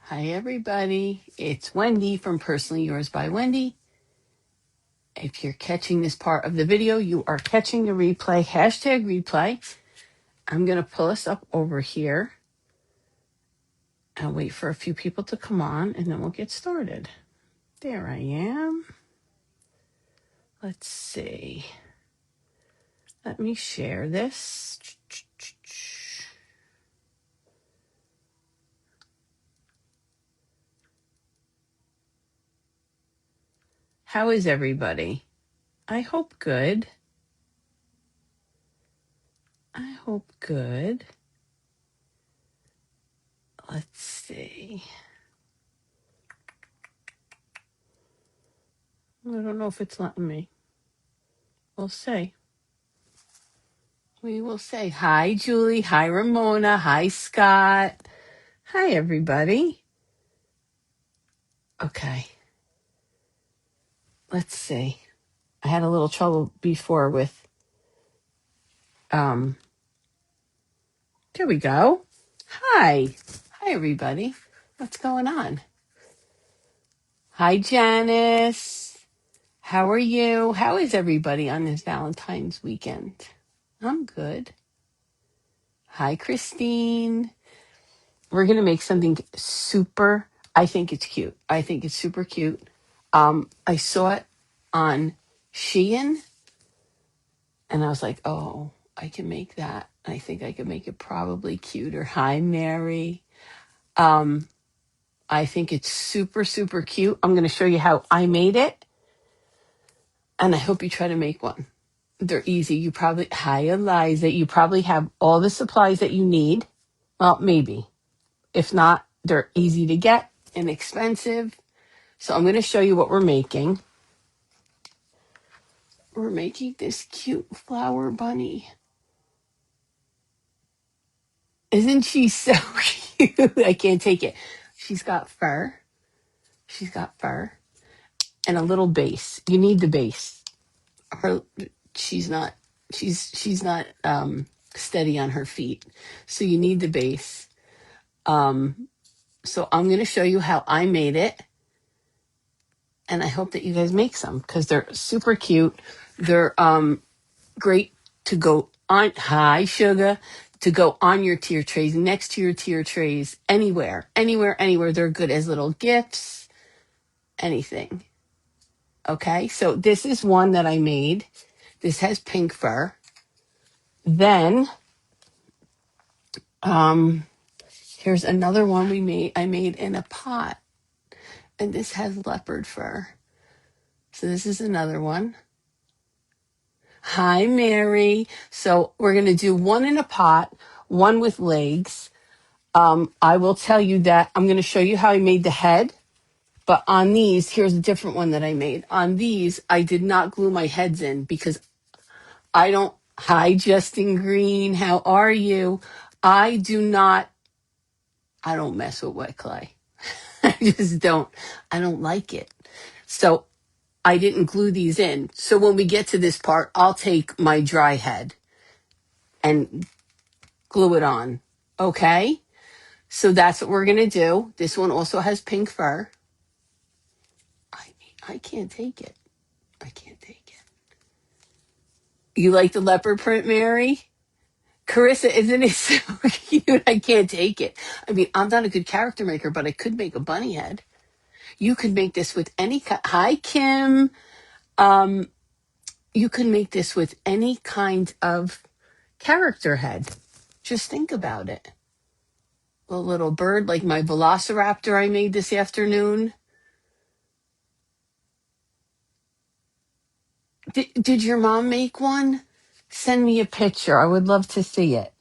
Hi, everybody. It's Wendy from Personally Yours by Wendy. If you're catching this part of the video, you are catching the replay, #replay. I'm going to pull us up over here and wait for a few people to come on, and then we'll get started. There I am. Let's see. Let me share this. How is everybody? I hope good. I hope good. Let's see. I don't know if it's letting me. We'll see. We will say hi, Julie. Hi, Ramona. Hi, Scott. Hi, everybody. Okay. Let's see. I had a little trouble before with, there we go. Hi. Hi, everybody. What's going on? Hi, Janice. How are you? How is everybody on this Valentine's weekend? I'm good. Hi, Christine. We're going to make something super, I think it's cute. I think it's super cute. I saw it on Shein and I was like, oh, I can make that. I think I could make it probably cuter. Hi, Mary. I think it's super, super cute. I'm going to show you how I made it. And I hope you try to make one. They're easy. Hi, Eliza. You probably have all the supplies that you need. Well, maybe. If not, they're easy to get, inexpensive. So I'm going to show you what we're making. We're making this cute flower bunny. Isn't she so cute? I can't take it. She's got fur. She's got fur and a little base. You need the base. Her she's not steady on her feet. So you need the base. So I'm going to show you how I made it. And I hope that you guys make some because they're super cute. They're great to go on. Hi, sugar. To go on your tier trays, next to your tier trays, anywhere. They're good as little gifts, anything. Okay, so this is one that I made. This has pink fur. Then, here's another one I made in a pot. And this has leopard fur. So this is another one. Hi, Mary. So we're going to do one in a pot, one with legs. I will tell you that I'm going to show you how I made the head. But on these, here's a different one that I made. On these, I did not glue my heads in because I don't. Hi, Justin Green. How are you? I don't mess with wet clay. I just don't. I don't like it. So I didn't glue these in. So when we get to this part, I'll take my dry head and glue it on. Okay? So that's what we're going to do. This one also has pink fur. I can't take it. I can't take it. You like the leopard print, Mary? Carissa, isn't it so cute? I can't take it. I mean, I'm not a good character maker, but I could make a bunny head. You could make this with any Hi, Kim. You could make this with any kind of character head. Just think about it. A little bird like my velociraptor I made this afternoon. Did your mom make one? Send me a picture. I would love to see it.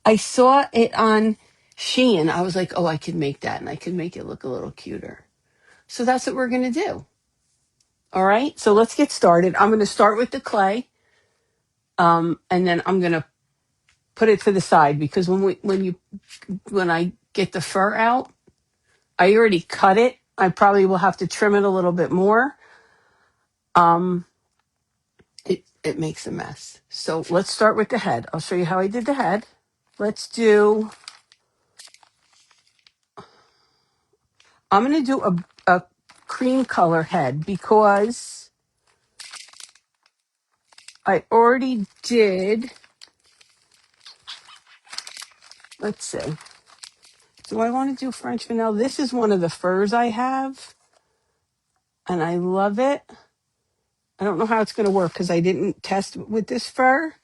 I saw it on Shein. I was like, oh, I could make that and I could make it look a little cuter. So that's what we're going to do. All right. So let's get started. I'm going to start with the clay. And then I'm going to put it to the side because when I get the fur out, I already cut it. I probably will have to trim it a little bit more. It makes a mess. So let's start with the head. I'll show you how I did the head. Let's do I'm going to do a cream color head because I already did. Let's see. Do I want to do French vanilla? This is one of the furs I have, and I love it. I don't know how it's going to work because I didn't test with this fur,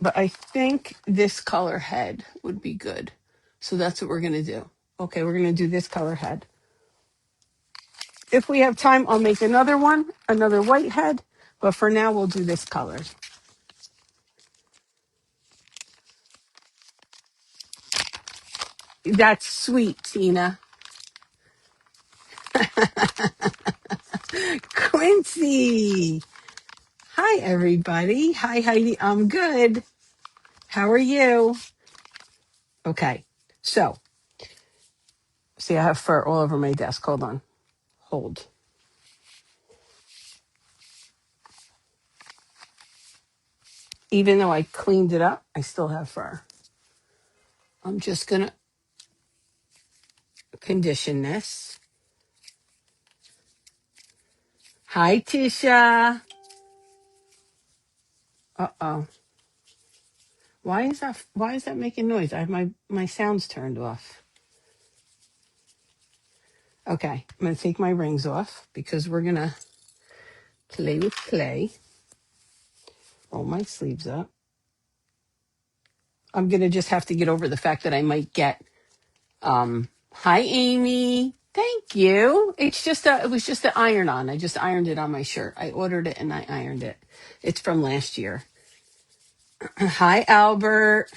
but I think this color head would be good. So that's what we're going to do. Okay, we're going to do this color head. If we have time, I'll make another one, another white head, but for now we'll do this color. That's sweet, Tina. Quincy. Hi, everybody. Hi, Heidi. I'm good. How are you? Okay. So, see, I have fur all over my desk. Hold on. Hold. Even though I cleaned it up, I still have fur. I'm just going to condition this. Hi, Tisha. Uh-oh. Why is that making noise? I have my sounds turned off. Okay, I'm going to take my rings off because we're going to play with clay. Roll my sleeves up. I'm going to just have to get over the fact that I might get hi Amy. Thank you. It was just the iron on. I just ironed it on my shirt. I ordered it and I ironed it. It's from last year. Hi Albert.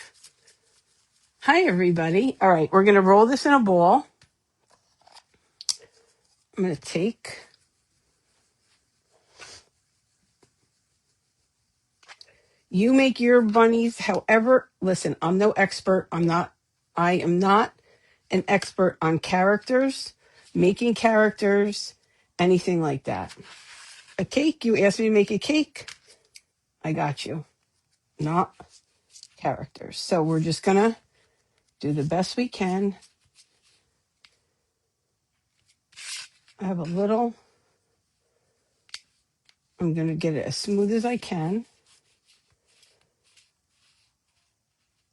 Hi everybody. All right, we're going to roll this in a ball. I'm going to take you make your bunnies however. Listen, I'm no expert. I am not an expert on characters, making characters, anything like that. A cake, you asked me to make a cake. I got you. Not characters. So we're just going to do the best we can. I have a little. I'm going to get it as smooth as I can.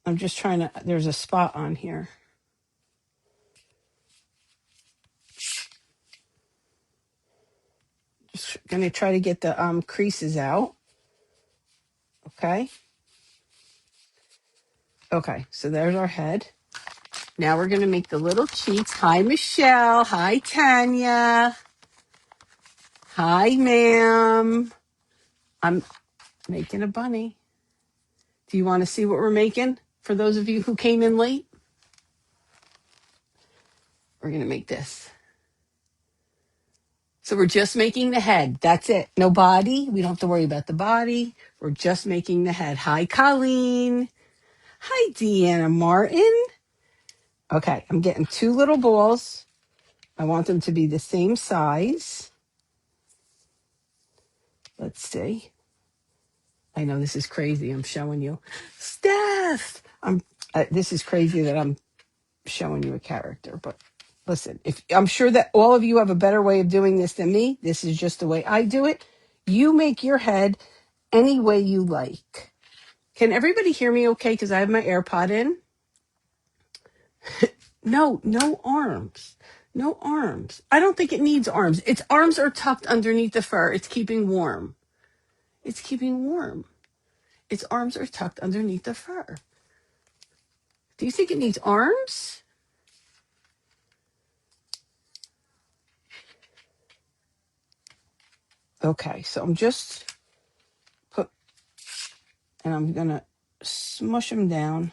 I'm just trying to, there's a spot on here. Just going to try to get the creases out. Okay. Okay, so there's our head. Now we're going to make the little cheeks. Hi, Michelle. Hi, Tanya. Hi, ma'am. I'm making a bunny. Do you want to see what we're making? For those of you who came in late, we're going to make this. So we're just making the head. That's it. No body. We don't have to worry about the body. We're just making the head. Hi, Colleen. Hi, Deanna Martin. Okay, I'm getting two little balls. I want them to be the same size. Let's see. I know this is crazy. I'm showing you. Steph! This is crazy that I'm showing you a character, but listen, if I'm sure that all of you have a better way of doing this than me, this is just the way I do it. You make your head any way you like. Can everybody hear me okay? Because I have my AirPod in. No arms. No arms. I don't think it needs arms. Its arms are tucked underneath the fur. It's keeping warm. It's keeping warm. Its arms are tucked underneath the fur. Do you think it needs arms? Okay, so I'm just and I'm going to smush them down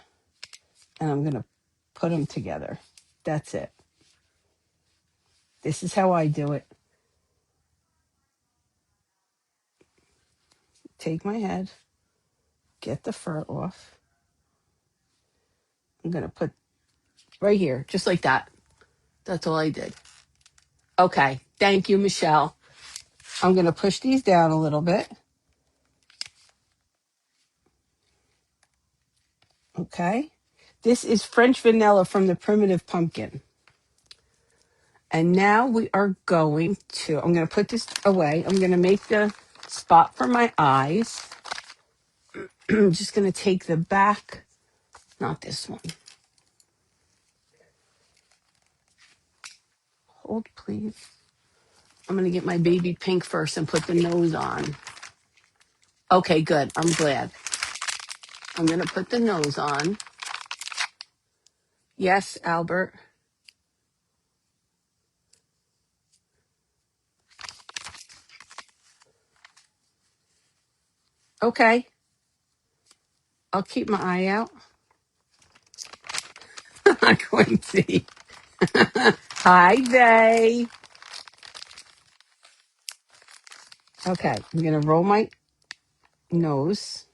and I'm going to put them together. That's it. This is how I do it. Take my head, get the fur off. I'm going to put right here, just like that. That's all I did. Okay. Thank you, Michelle. I'm going to push these down a little bit. Okay. This is French vanilla from the Primitive Pumpkin. And now we are going to, I'm going to put this away. I'm going to make the spot for my eyes. I'm just going to take the back, not this one. Hold, please. I'm going to get my baby pink first and put the nose on. Okay, good. I'm glad. I'm going to put the nose on. Yes, Albert. Okay. I'll keep my eye out. I'm going to see. Hi, Day. Okay, I'm going to roll my nose.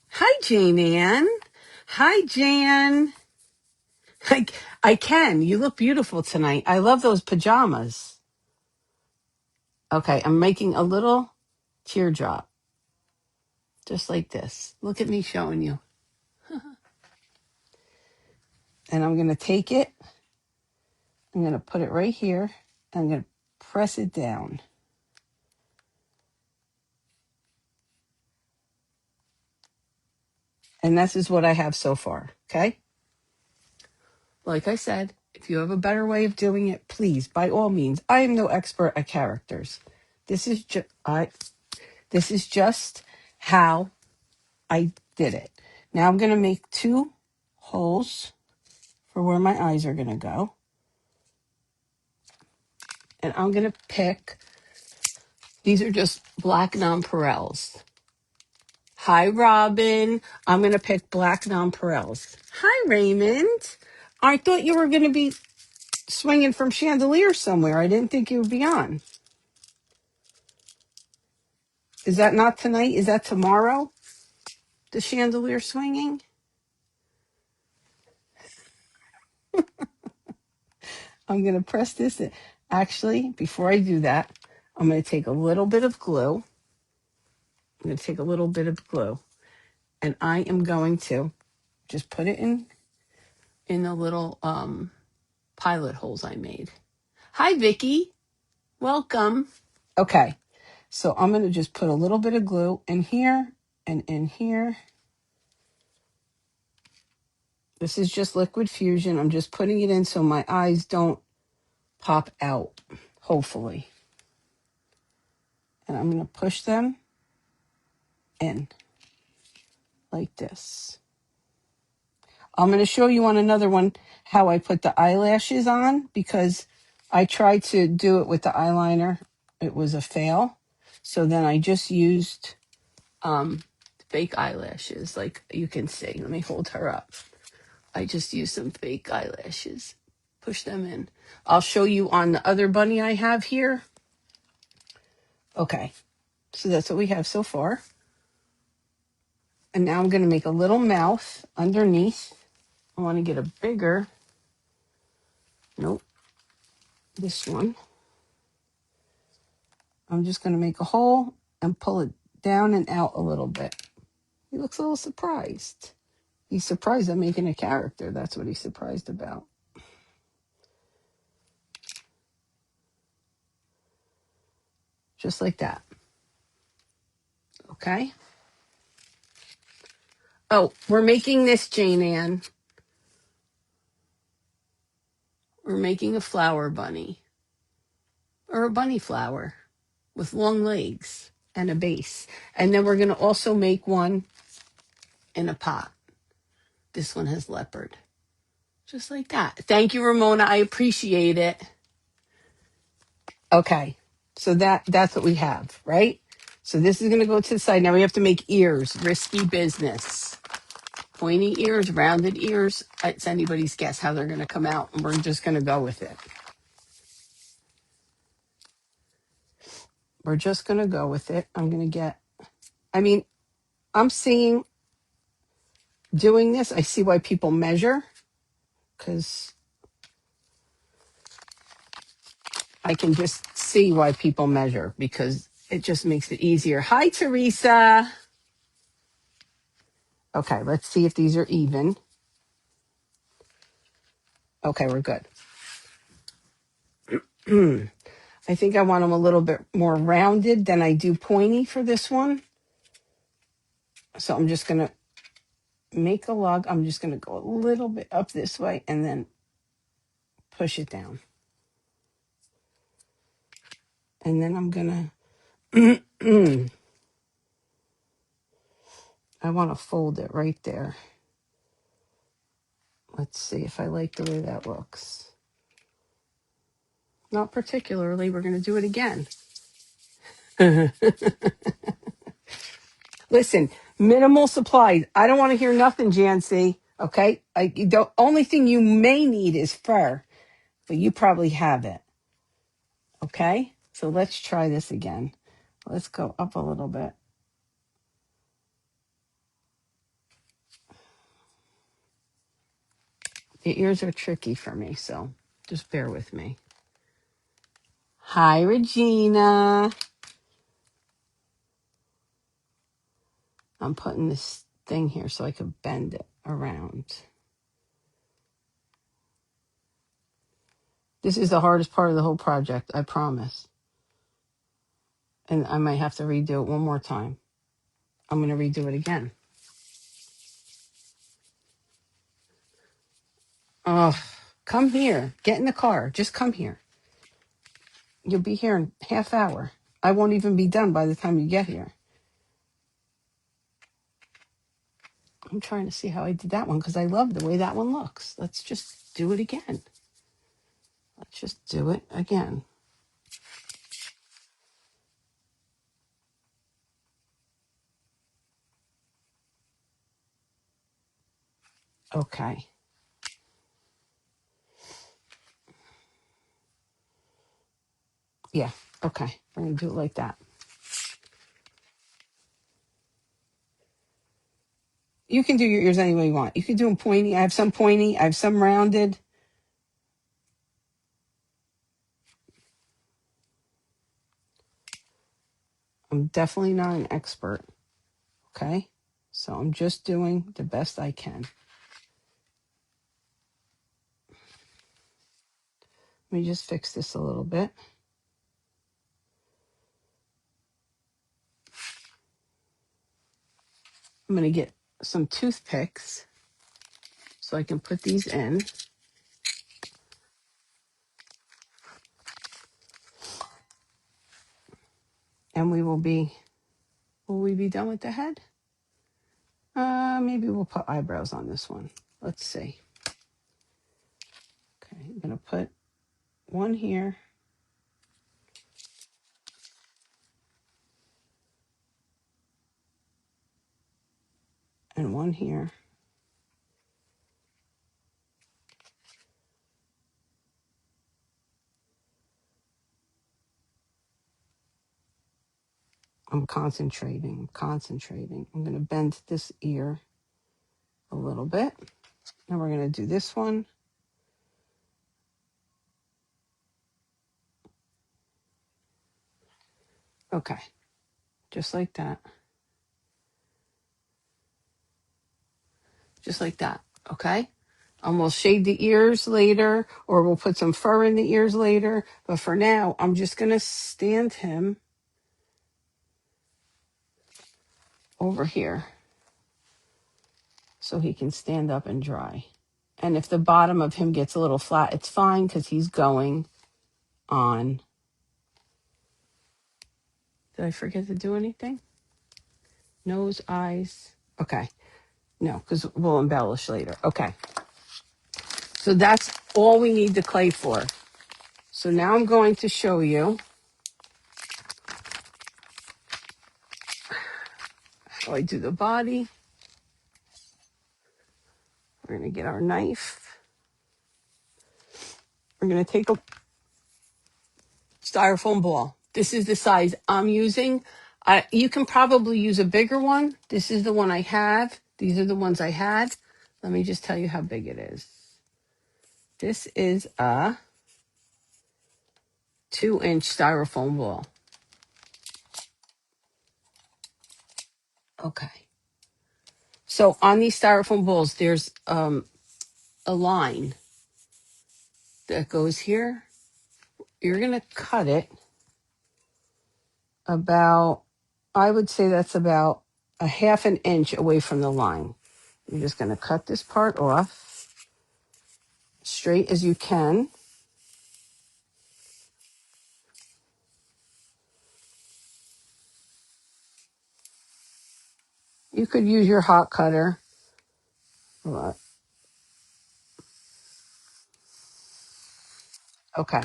Hi, Jane Ann. Hi, Jan. I can. You look beautiful tonight. I love those pajamas. Okay, I'm making a little teardrop, just like this. Look at me showing you. And I'm going to take it. I'm going to put it right here. I'm going to press it down. And this is what I have so far. Okay. Like I said, if you have a better way of doing it, please, by all means. I am no expert at characters. This is this is just how I did it. Now I'm going to make 2 holes for where my eyes are going to go. And I'm going to pick, these are just black nonpareils. Hi, Robin. I'm going to pick black nonpareils. Hi, Raymond. I thought you were going to be swinging from chandelier somewhere. I didn't think you would be on. Is that not tonight? Is that tomorrow? The chandelier swinging? I'm going to press this in. Actually, before I do that, I'm going to take a little bit of glue. I'm going to take a little bit of glue. And I am going to just put it in the little pilot holes I made. Hi, Vicky. Welcome. Okay. So I'm going to just put a little bit of glue in here and in here. This is just liquid fusion. I'm just putting it in so my eyes don't pop out, hopefully. And I'm going to push them in like this. I'm going to show you on another one how I put the eyelashes on because I tried to do it with the eyeliner. It was a fail. So then I just used fake eyelashes, like you can see. Let me hold her up. I just used some fake eyelashes. Push them in. I'll show you on the other bunny I have here. Okay, so that's what we have so far. And now I'm going to make a little mouth underneath. I want to get a bigger, nope, this one. I'm just going to make a hole and pull it down and out a little bit. He looks a little surprised. He's surprised I'm making a character. That's what he's surprised about. Just like that. Okay. Oh, we're making this, Jane Ann. We're making a flower bunny. Or a bunny flower with long legs and a base. And then we're going to also make one in a pot. This one has leopard. Just like that. Thank you, Ramona. I appreciate it. Okay. So that's what we have, right? So this is going to go to the side. Now we have to make ears. Risky business. Pointy ears, rounded ears. It's anybody's guess how they're going to come out. And we're just going to go with it. We're just going to go with it. I'm going to get, I'm seeing, doing this, I see why people measure. Because I can just see why people measure. Because it just makes it easier. Hi, Teresa. Okay, let's see if these are even. Okay, we're good. I think I want them a little bit more rounded than I do pointy for this one. So I'm just going to make a lug. I'm just going to go a little bit up this way and then push it down. And then I'm going to, I want to fold it right there. Let's see if I like the way that looks. Not particularly. We're going to do it again. Listen, minimal supplies. I don't want to hear nothing, Jancy. Okay? The only thing you may need is fur, but you probably have it. Okay? So let's try this again. Let's go up a little bit. The ears are tricky for me, so just bear with me. Hi, Regina. I'm putting this thing here so I could bend it around. This is the hardest part of the whole project, I promise. And I might have to redo it one more time. I'm going to redo it again. Oh, come here. Get in the car. Just come here. You'll be here in half hour. I won't even be done by the time you get here. I'm trying to see how I did that one because I love the way that one looks. Let's just do it again. Let's just do it again. Okay. Yeah. Okay. We're going to do it like that. You can do your ears any way you want. You can do them pointy. I have some pointy. I have some rounded. I'm definitely not an expert. Okay. So I'm just doing the best I can. Let me just fix this a little bit. I'm going to get some toothpicks so I can put these in. And will we be done with the head? Maybe we'll put eyebrows on this one. Let's see. Okay, I'm going to put one here. And one here. I'm concentrating. I'm going to bend this ear a little bit. And we're going to do this one. Okay, just like that. Just like that, okay? And we'll shade the ears later, or we'll put some fur in the ears later. But for now, I'm just going to stand him over here so he can stand up and dry. And if the bottom of him gets a little flat, it's fine because he's going on. Did I forget to do anything? Nose, eyes. Okay. No, because we'll embellish later. Okay. So that's all we need the clay for. So now I'm going to show you how I do the body. We're going to get our knife. We're going to take a styrofoam ball. This is the size I'm using. You can probably use a bigger one. This is the one I have. These are the ones I had. Let me just tell you how big it is. This is a 2-inch styrofoam ball. Okay. So on these styrofoam bowls, there's a line that goes here. You're going to cut it about, I would say that's about a half an inch away from the line. You're just going to cut this part off straight as you can. You could use your hot cutter. Okay,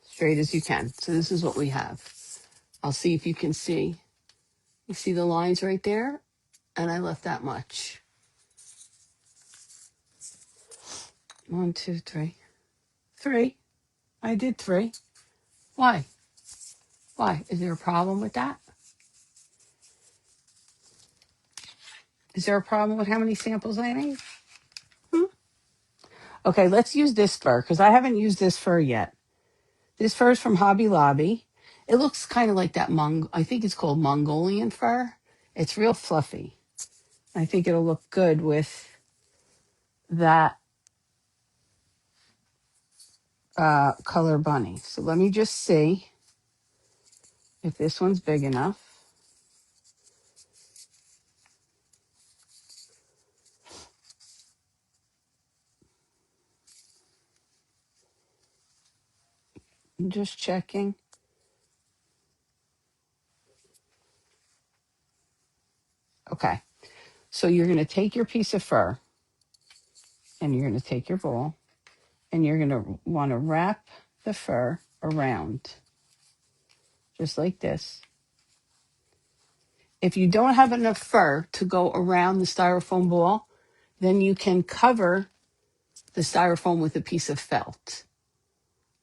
straight as you can. So this is what we have. I'll see if you can see. You see the lines right there? And I left that much. 1, 2, 3. 3. I did 3. Why? Why? Is there a problem with that? Is there a problem with how many samples I made? Hmm? Okay, let's use this fur because I haven't used this fur yet. This fur is from Hobby Lobby. It looks kind of like that I think it's called Mongolian fur. It's real fluffy. I think it'll look good with that color bunny. So let me just see if this one's big enough. I'm just checking. Okay. So you're going to take your piece of fur and you're going to take your bowl and you're going to want to wrap the fur around just like this. If you don't have enough fur to go around the styrofoam ball, then you can cover the styrofoam with a piece of felt.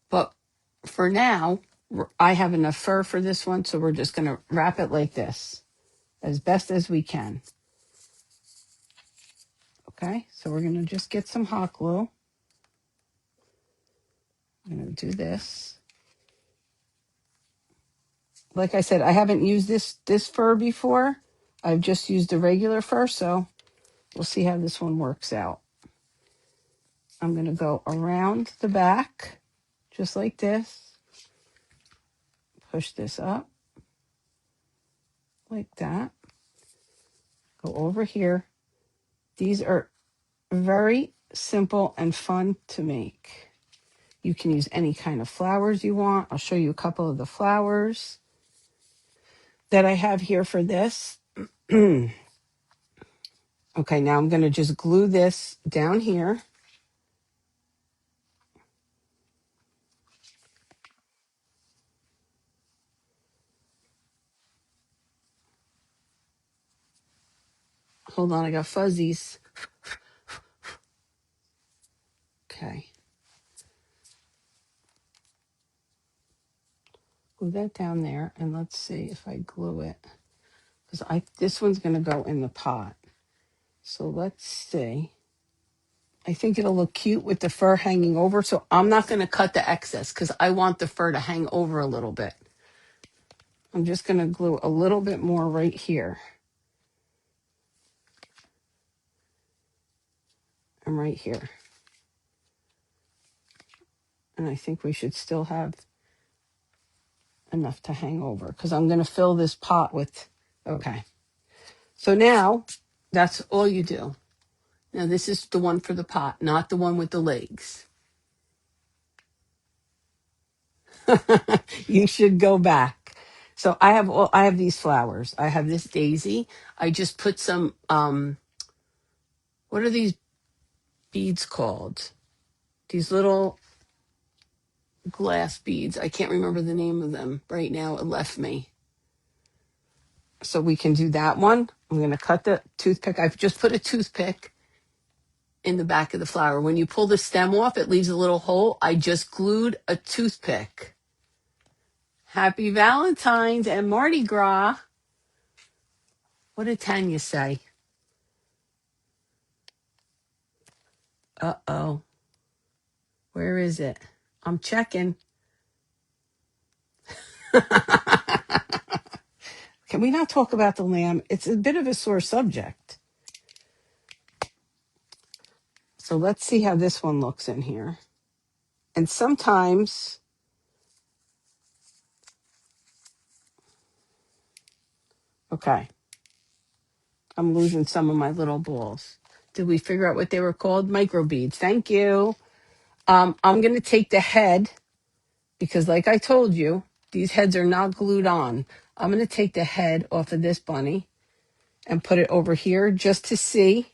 But for now, I have enough fur for this one, so we're just going to wrap it like this as best as we can. Okay, so we're going to just get some hot glue. I'm going to do this. Like I said, I haven't used this fur before. I've just used the regular fur, so we'll see how this one works out. I'm going to go around the back, just like this. Push this up, like that. Go over here. These are very simple and fun to make. You can use any kind of flowers you want. I'll show you a couple of the flowers that I have here for this. Okay, now I'm going to just glue this down here. Hold on, I got fuzzies. Okay. Glue that down there, and let's see if I glue it. Because this one's going to go in the pot. So let's see. I think it'll look cute with the fur hanging over. So I'm not going to cut the excess because I want the fur to hang over a little bit. I'm just going to glue a little bit more right here. And right here. And I think we should still have enough to hang over because I'm going to fill this pot with, okay. So now that's all you do. Now this is the one for the pot, not the one with the legs. You should go back. So I have these flowers. I have this daisy. I just put some what are these beads called? These little glass beads. I can't remember the name of them right now. It left me. So we can do that one. I'm going to cut the toothpick. I've just put a toothpick in the back of the flower. When you pull the stem off, it leaves a little hole. I just glued a toothpick. Happy Valentine's and Mardi Gras. What did Tanya say? Uh-oh. Where is it? I'm checking. Can we not talk about the lamb? It's a bit of a sore subject. So let's see how this one looks in here. And sometimes, okay, I'm losing some of my little balls. Did we figure out what they were called? Microbeads. Thank you. I'm going to take the head because like I told you, these heads are not glued on. I'm going to take the head off of this bunny and put it over here just to see.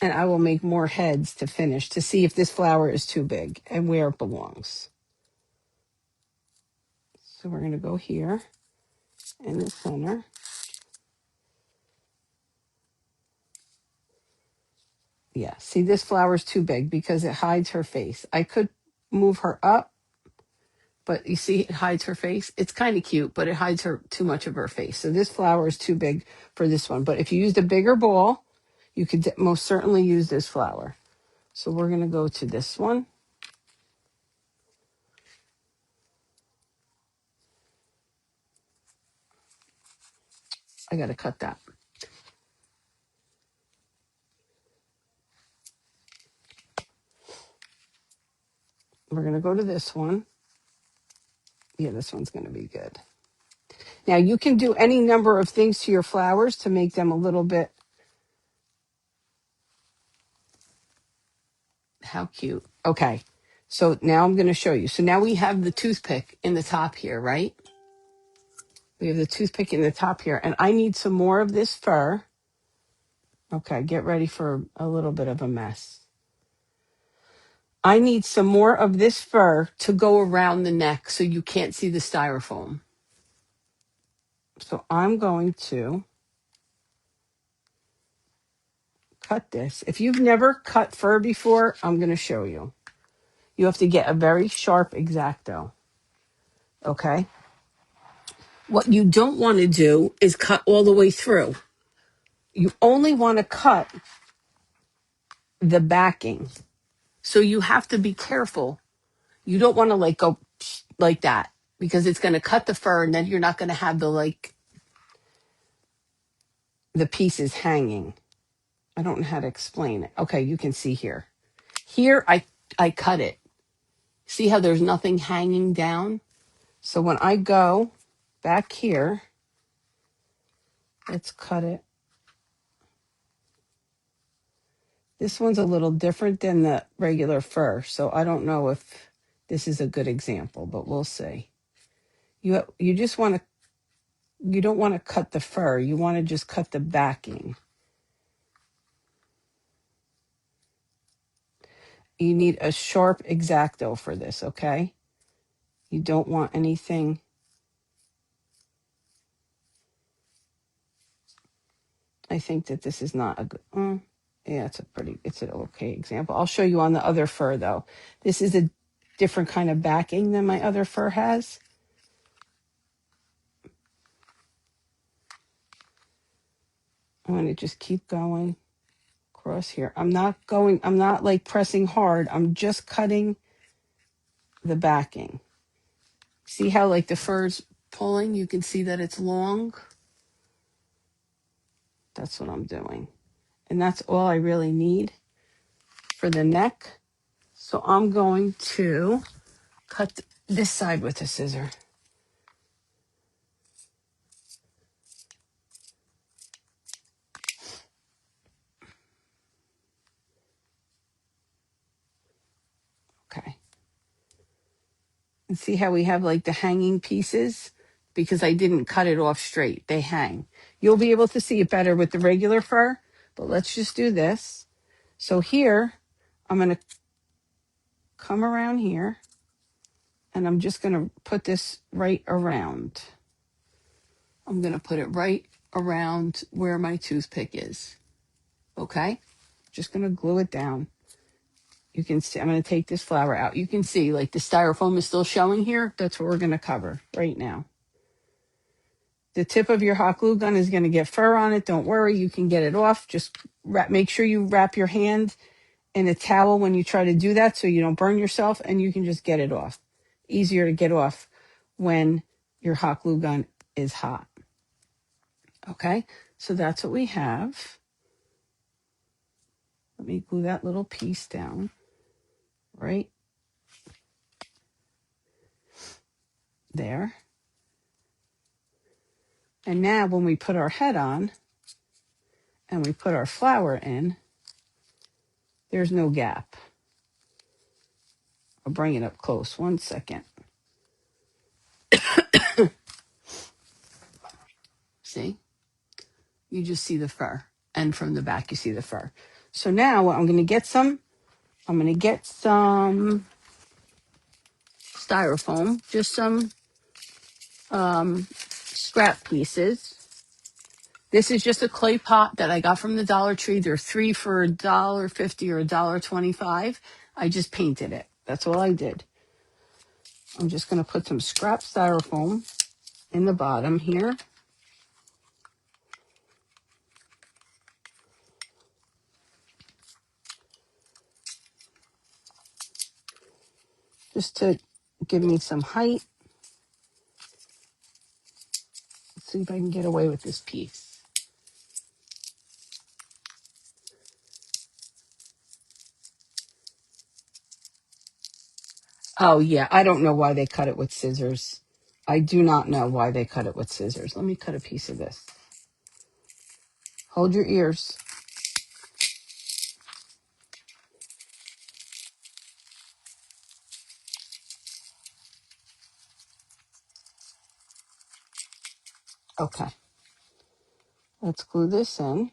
And I will make more heads to finish to see if this flower is too big and where it belongs. So we're going to go here in the center. Yeah, see, this flower is too big because it hides her face. I could move her up, but you see it hides her face. It's kind of cute, but it hides her too much of her face. So this flower is too big for this one. But if you used a bigger ball, you could most certainly use this flower. So we're going to go to this one. I got to cut that. We're going to go to this one. Yeah, this one's going to be good. Now, you can do any number of things to your flowers to make them a little bit. How cute. Okay, so now I'm going to show you. So now we have the toothpick in the top here, right? We have the toothpick in the top here, and I need some more of this fur. Okay, get ready for a little bit of a mess. I need some more of this fur to go around the neck so you can't see the styrofoam. So I'm going to cut this. If you've never cut fur before, I'm going to show you. You have to get a very sharp X-Acto. Okay? What you don't want to do is cut all the way through. You only want to cut the backing. So you have to be careful. You don't want to like go like that because it's going to cut the fur and then you're not going to have the pieces hanging. I don't know how to explain it. Okay, you can see here. Here I cut it. See how there's nothing hanging down? So when I go back here, let's cut it. This one's a little different than the regular fur, so I don't know if this is a good example, but we'll see. You just want to, you don't want to cut the fur. You want to just cut the backing. You need a sharp X-Acto for this, okay? You don't want anything. I think that this is not a good, yeah, it's an okay example. I'll show you on the other fur though. This is a different kind of backing than my other fur has. I'm going to just keep going across here. I'm not like pressing hard. I'm just cutting the backing. See how like the fur's pulling? You can see that it's long. That's what I'm doing. And that's all I really need for the neck. So I'm going to cut this side with a scissor. Okay. And see how we have like the hanging pieces? Because I didn't cut it off straight. They hang. You'll be able to see it better with the regular fur, but let's just do this. So here, I'm going to come around here, and I'm just going to put this right around. I'm going to put it right around where my toothpick is. Okay? Just going to glue it down. You can see, I'm going to take this flower out. You can see like the styrofoam is still showing here. That's what we're going to cover right now. The tip of your hot glue gun is going to get fur on it. Don't worry, you can get it off. Just make sure you wrap your hand in a towel when you try to do that so you don't burn yourself, and you can just get it off. Easier to get off when your hot glue gun is hot. Okay, so that's what we have. me glue that little piece down right there. And now when we put our head on and we put our flower in, there's no gap. I'll bring it up close. 1 second. See? You just see the fur. And from the back, you see the fur. So now I'm going to get some styrofoam, just some scrap pieces. This is just a clay pot that I got from the Dollar Tree. They're 3 for $1.50 or $1.25. I just painted it. That's all I did. I'm just going to put some scrap styrofoam in the bottom here. Just to give me some height. Let's see if I can get away with this piece. Oh, yeah. I don't know why they cut it with scissors. I do not know why they cut it with scissors. Let me cut a piece of this. Hold your ears. Okay. Let's glue this in.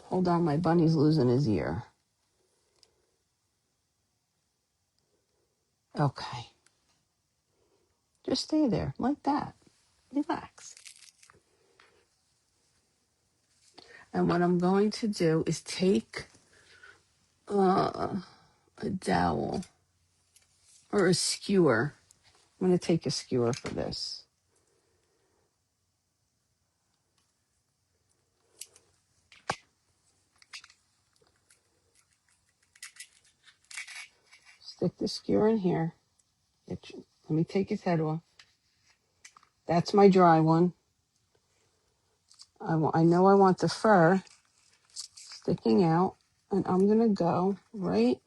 Hold on, my bunny's losing his ear. Okay. Just stay there, like that. Relax. And what I'm going to do is take a dowel or a skewer. I'm going to take a skewer for this. Stick the skewer in here. Let me take his head off. That's my dry one. I know I want the fur sticking out, and I'm going to go right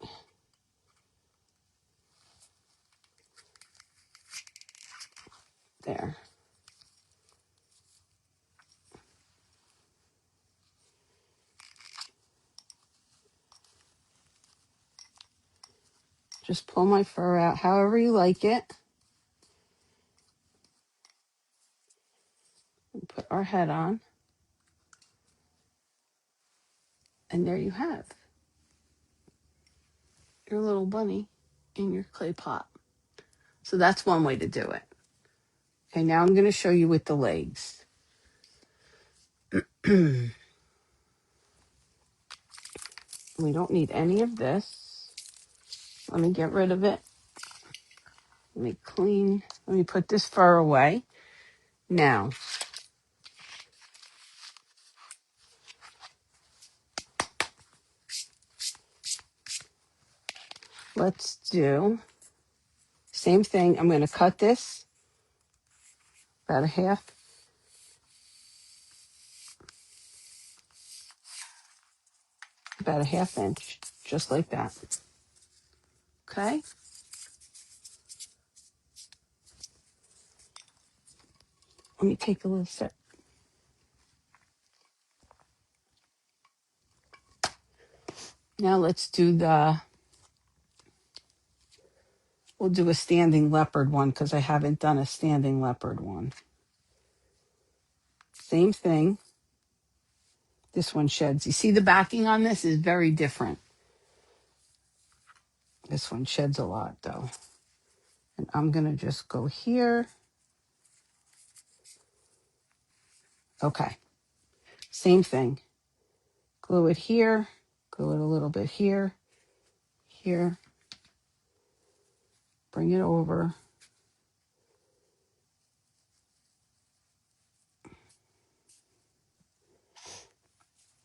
there. Just pull my fur out however you like it. And put our head on. And there you have your little bunny in your clay pot. So that's one way to do it. Okay, now I'm going to show you with the legs. We don't need any of this. Let me get rid of it. Let me clean. Let me put this fur away. Now, let's do same thing. I'm going to cut this about a half inch, just like that. Okay. Let me take a little sip. Now we'll do a standing leopard one because I haven't done a standing leopard one. Same thing. This one sheds. You see the backing on this is very different. This one sheds a lot though. And I'm going to just go here. Okay. Same thing. Glue it here. Glue it a little bit here. Here. Bring it over.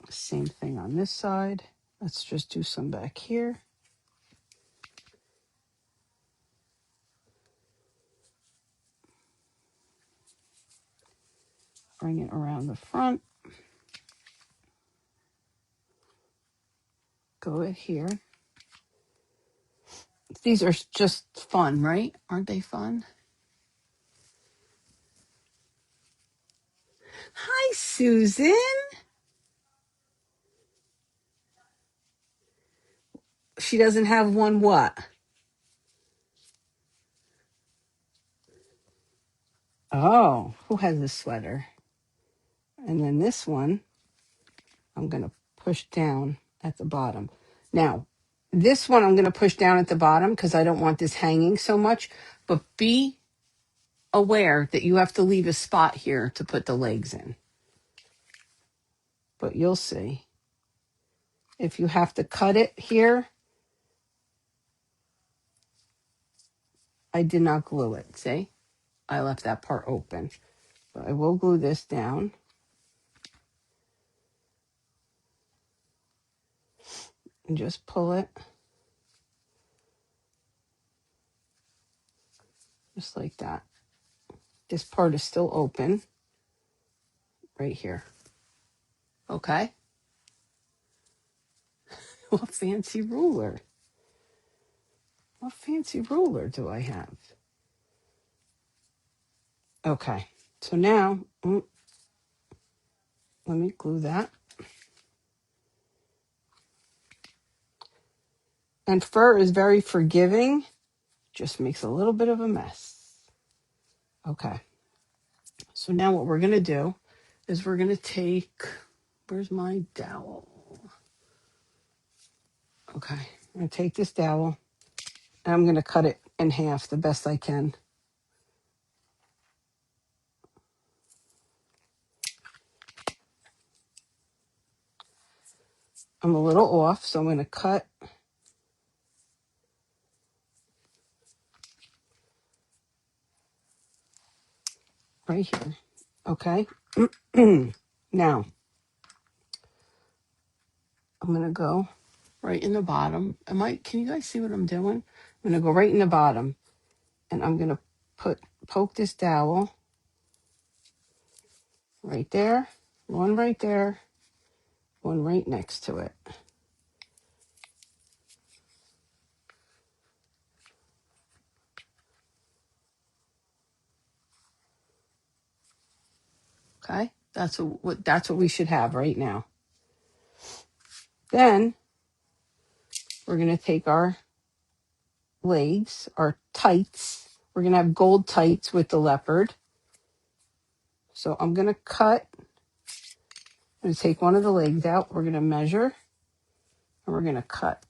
Same thing on this side. Let's just do some back here. Bring it around the front. go it here. These are just fun, right? Aren't they fun? Hi, Susan. She doesn't have one what? Oh, who has a sweater? And then this one, I'm going to push down at the bottom. Now, this one I'm going to push down at the bottom because I don't want this hanging so much. But be aware that you have to leave a spot here to put the legs in. But you'll see. If you have to cut it here, I did not glue it. See? I left that part open. But I will glue this down. And just pull it. Just like that. This part is still open. Right here. Okay? What fancy ruler? What fancy ruler do I have? Okay. So now, let me glue that. And fur is very forgiving. Just makes a little bit of a mess. Okay. So now what we're going to do is we're going to take, where's my dowel? Okay. I'm going to take this dowel and I'm going to cut it in half the best I can. I'm a little off, so I'm going to cut right here. Okay. Now, I'm going to go right in the bottom. Can you guys see what I'm doing? I'm going to go right in the bottom and I'm going to poke this dowel right there, one right there, one right next to it. Okay? That's what we should have right now. Then we're going to take our legs, our tights. We're going to have gold tights with the leopard. So I'm going to cut. I'm going to take one of the legs out. We're going to measure and we're going to cut.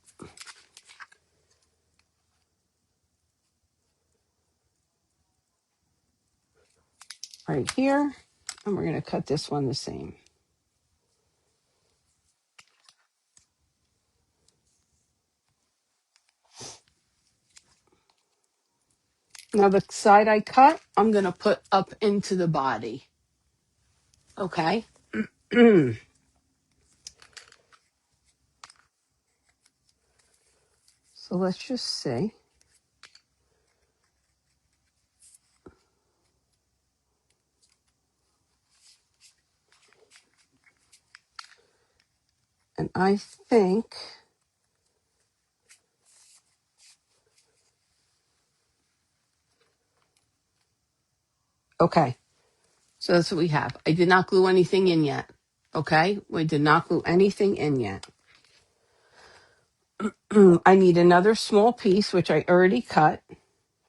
Right here. And we're going to cut this one the same. Now the side I cut, I'm going to put up into the body. Okay? So let's just see. And I think, okay, so that's what we have. I did not glue anything in yet. Okay? We did not glue anything in yet. I need another small piece, which I already cut,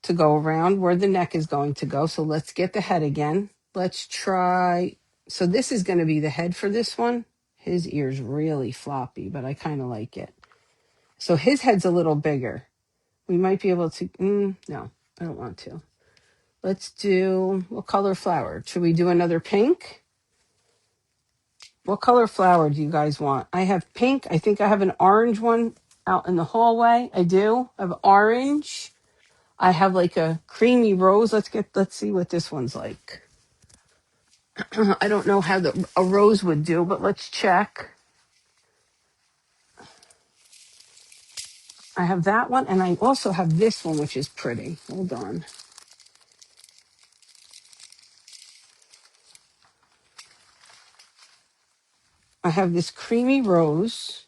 to go around where the neck is going to go. So let's get the head again. Let's try. So this is going to be the head for this one. His ear's really floppy, but I kind of like it. So his head's a little bigger. We might be able to, no, I don't want to. Let's do, what color flower? Should we do another pink? What color flower do you guys want? I have pink. I think I have an orange one out in the hallway. I do. I have orange. I have like a creamy rose. Let's see what this one's like. I don't know how a rose would do, but let's check. I have that one, and I also have this one, which is pretty. Hold on. I have this creamy rose,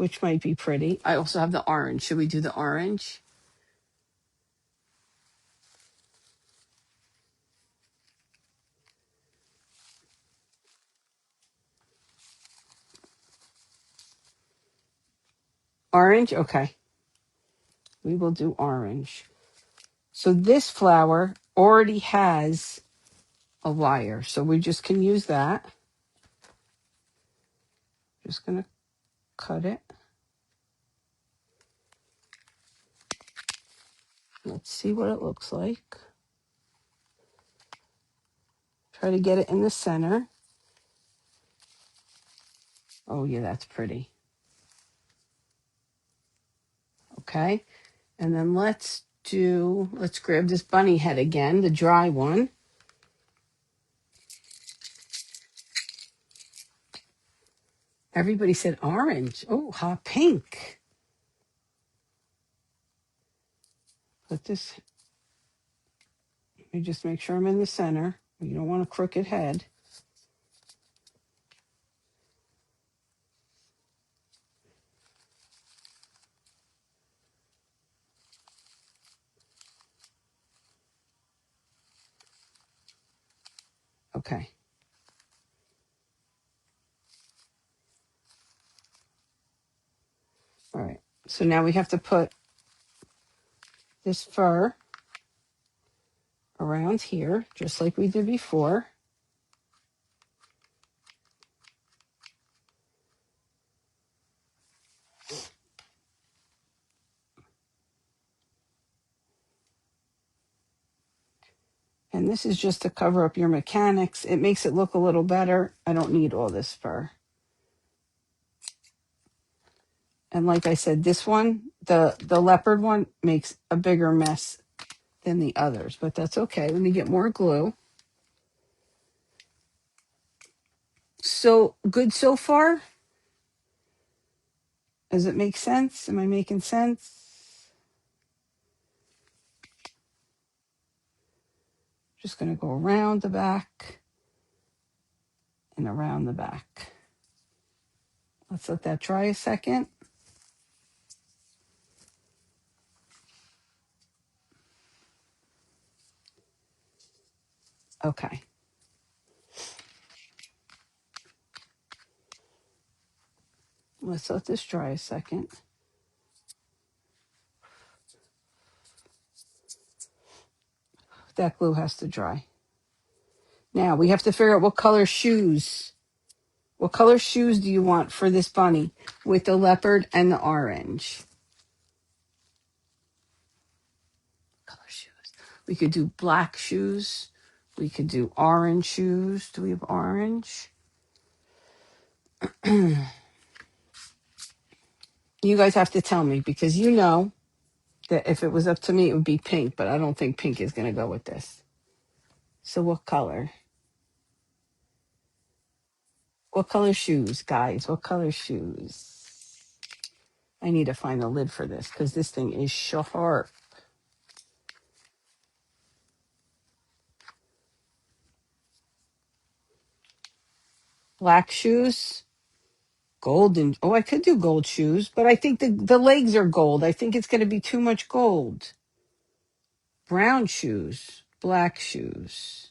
which might be pretty. I also have the orange. Should we do the orange? Orange? Okay. We will do orange. So this flower already has a wire, so we just can use that. Just going to cut it. Let's see what it looks like. Try to get it in the center. Oh, yeah, that's pretty. Okay. And then let's grab this bunny head again, the dry one. Everybody said orange. Oh, hot pink. Put this, let me just make sure I'm in the center. You don't want a crooked head. Okay. All right. So now we have to put this fur around here, just like we did before. And this is just to cover up your mechanics. It makes it look a little better. I don't need all this fur. And like I said, this one, the leopard one, makes a bigger mess than the others, but that's okay. Let me get more glue. So good so far? Does it make sense? Am I making sense? Just going to go around the back and around the back. Let's let that dry a second. Okay. Let's let this dry a second. That glue has to dry. Now we have to figure out what color shoes. What color shoes do you want for this bunny with the leopard and the orange? Color shoes. We could do black shoes. We could do orange shoes. Do we have orange? You guys have to tell me because you know that if it was up to me, it would be pink, but I don't think pink is going to go with this. So what color? What color shoes, guys? What color shoes? I need to find the lid for this because this thing is sharp. Black shoes, golden. Oh, I could do gold shoes, but I think the legs are gold. I think it's going to be too much gold. Brown shoes, black shoes.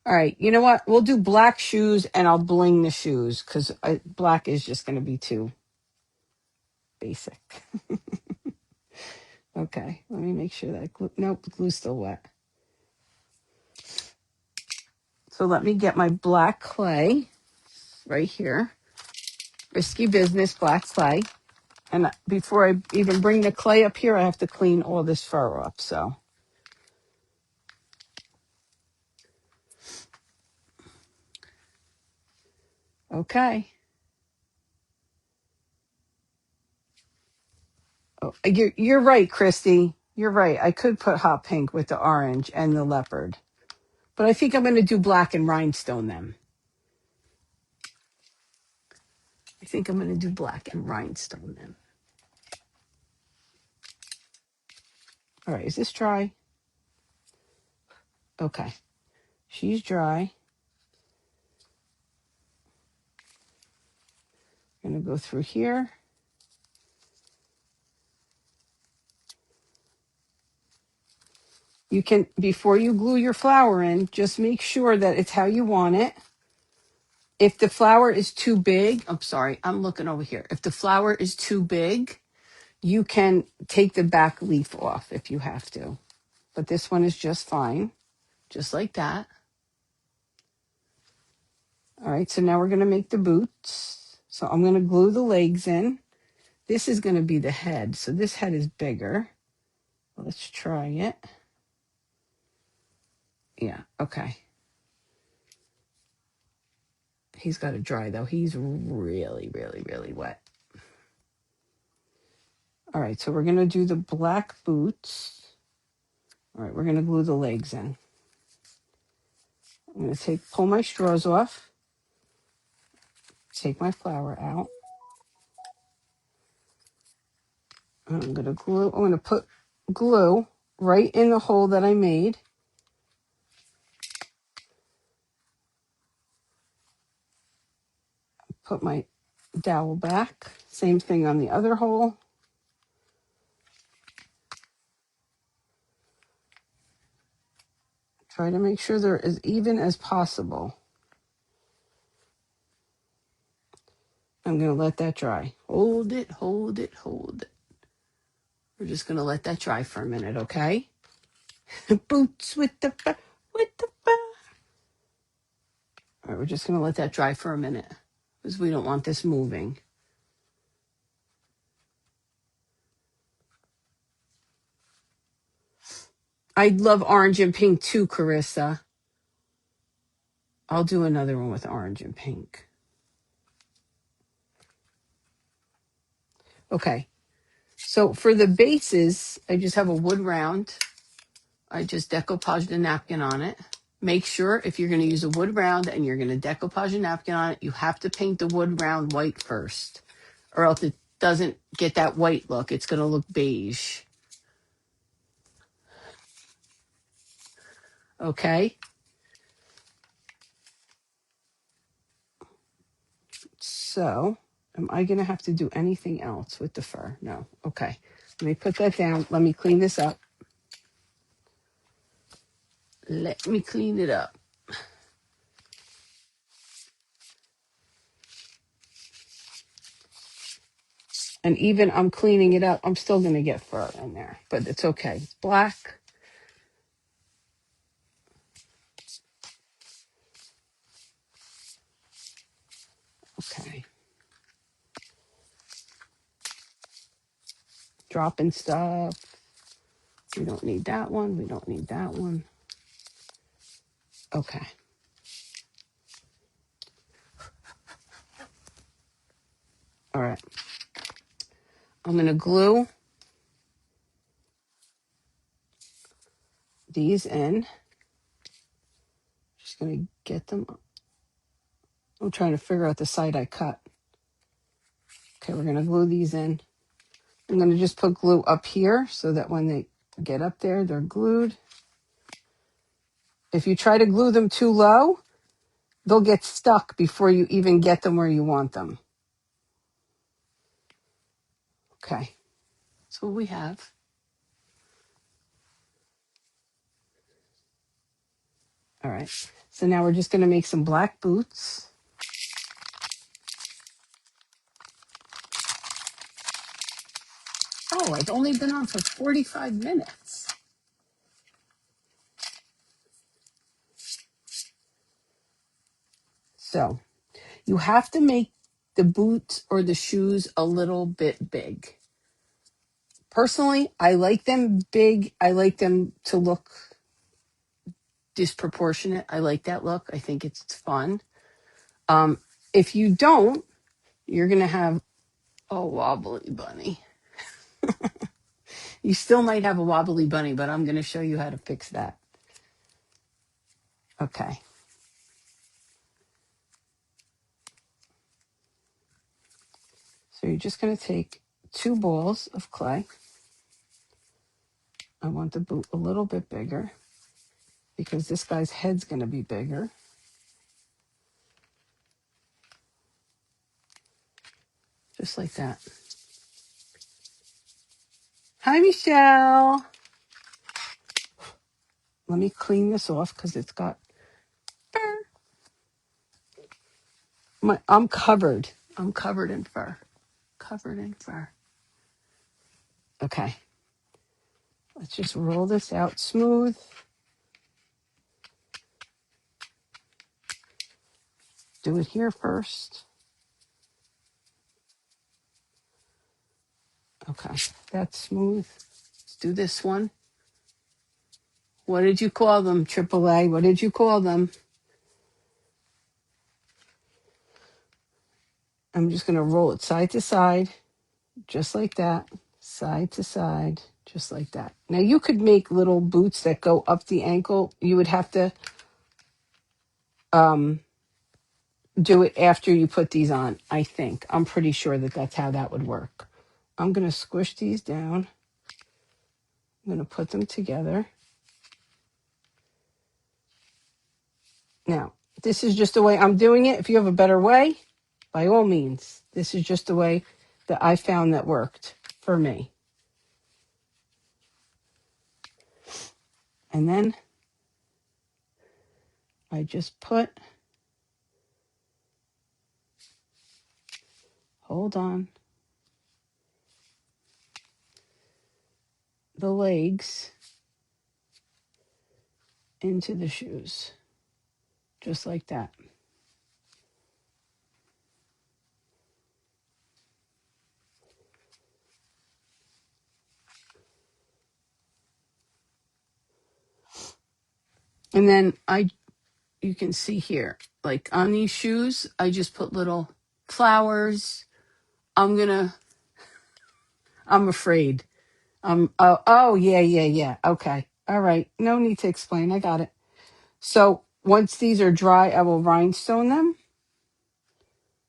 All right, you know what? We'll do black shoes and I'll bling the shoes because black is just going to be too basic. Okay, let me make sure that glue, nope, the glue's still wet. So let me get my black clay right here. Risky Business black clay. And before I even bring the clay up here, I have to clean all this fur up. So, okay. Oh, you're right, Christy. You're right. I could put hot pink with the orange and the leopard. But I think I'm going to do black and rhinestone them. I think I'm going to do black and rhinestone them. All right, is this dry? Okay, she's dry. I'm going to go through here. You can, before you glue your flower in, just make sure that it's how you want it. If the flower is too big, I'm sorry, I'm looking over here. If the flower is too big, you can take the back leaf off if you have to. But this one is just fine, just like that. All right, so now we're going to make the boots. So I'm going to glue the legs in. This is going to be the head. So this head is bigger. Let's try it. Yeah, okay. He's got to dry, though. He's really, really, really wet. All right, so we're going to do the black boots. All right, we're going to glue the legs in. I'm going to pull my straws off, take my flower out. I'm going to put glue right in the hole that I made. Put my dowel back. Same thing on the other hole. Try to make sure they're as even as possible. I'm going to let that dry. Hold it, hold it, hold it. We're just going to let that dry for a minute, okay? Boots with the fur, with the fur. All right, we're just going to let that dry for a minute because we don't want this moving. I love orange and pink too, Carissa. I'll do another one with orange and pink. Okay, so for the bases, I just have a wood round. I just decoupaged a napkin on it. Make sure if you're going to use a wood round and you're going to decoupage a napkin on it, you have to paint the wood round white first, or else it doesn't get that white look. It's going to look beige. Okay. So, am I going to have to do anything else with the fur? No. Okay. Let me put that down. Let me clean this up. Let me clean it up. And even I'm cleaning it up, I'm still going to get fur in there, but it's okay. It's black. Okay. Dropping stuff. We don't need that one. We don't need that one. Okay. All right. I'm going to glue these in. Just going to get them. I'm trying to figure out the side I cut. Okay, we're going to glue these in. I'm going to just put glue up here so that when they get up there, they're glued. If you try to glue them too low, they'll get stuck before you even get them where you want them. Okay. That's what we have. All right. So now we're just going to make some black boots. Oh, I've only been on for 45 minutes. So you have to make the boots or the shoes a little bit big. Personally, I like them big. I like them to look disproportionate. I like that look. I think it's fun. If you don't, you're going to have a wobbly bunny. You still might have a wobbly bunny, but I'm going to show you how to fix that. Okay. So you're just going to take 2 balls of clay. I want the boot a little bit bigger because this guy's head's going to be bigger. Just like that. Hi, Michelle. Let me clean this off because it's got fur. I'm covered. I'm covered in fur. Covered in fur. Okay. Let's just roll this out smooth. Do it here first. Okay. That's smooth. Let's do this one. What did you call them, AAA? What did you call them? I'm just going to roll it side to side, just like that. Side to side, just like that. Now, you could make little boots that go up the ankle. You would have to do it after you put these on, I think. I'm pretty sure that that's how that would work. I'm going to squish these down. I'm going to put them together. Now, this is just the way I'm doing it. If you have a better way, by all means, this is just the way that I found that worked for me. And then I just hold on, the legs into the shoes, just like that. And then you can see here, like on these shoes, I just put little flowers. I'm afraid. Oh, yeah. Okay. All right. No need to explain. I got it. So once these are dry, I will rhinestone them.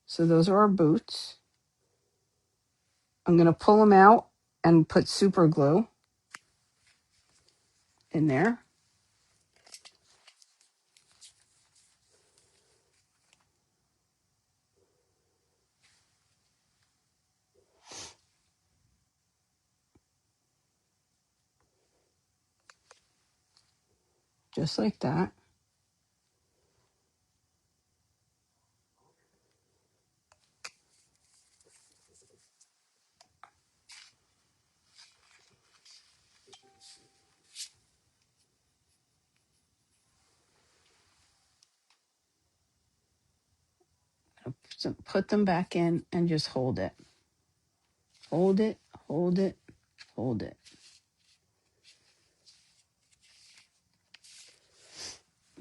So those are our boots. I'm going to pull them out and put super glue in there. Just like that. So put them back in and just hold it. Hold it, hold it, hold it.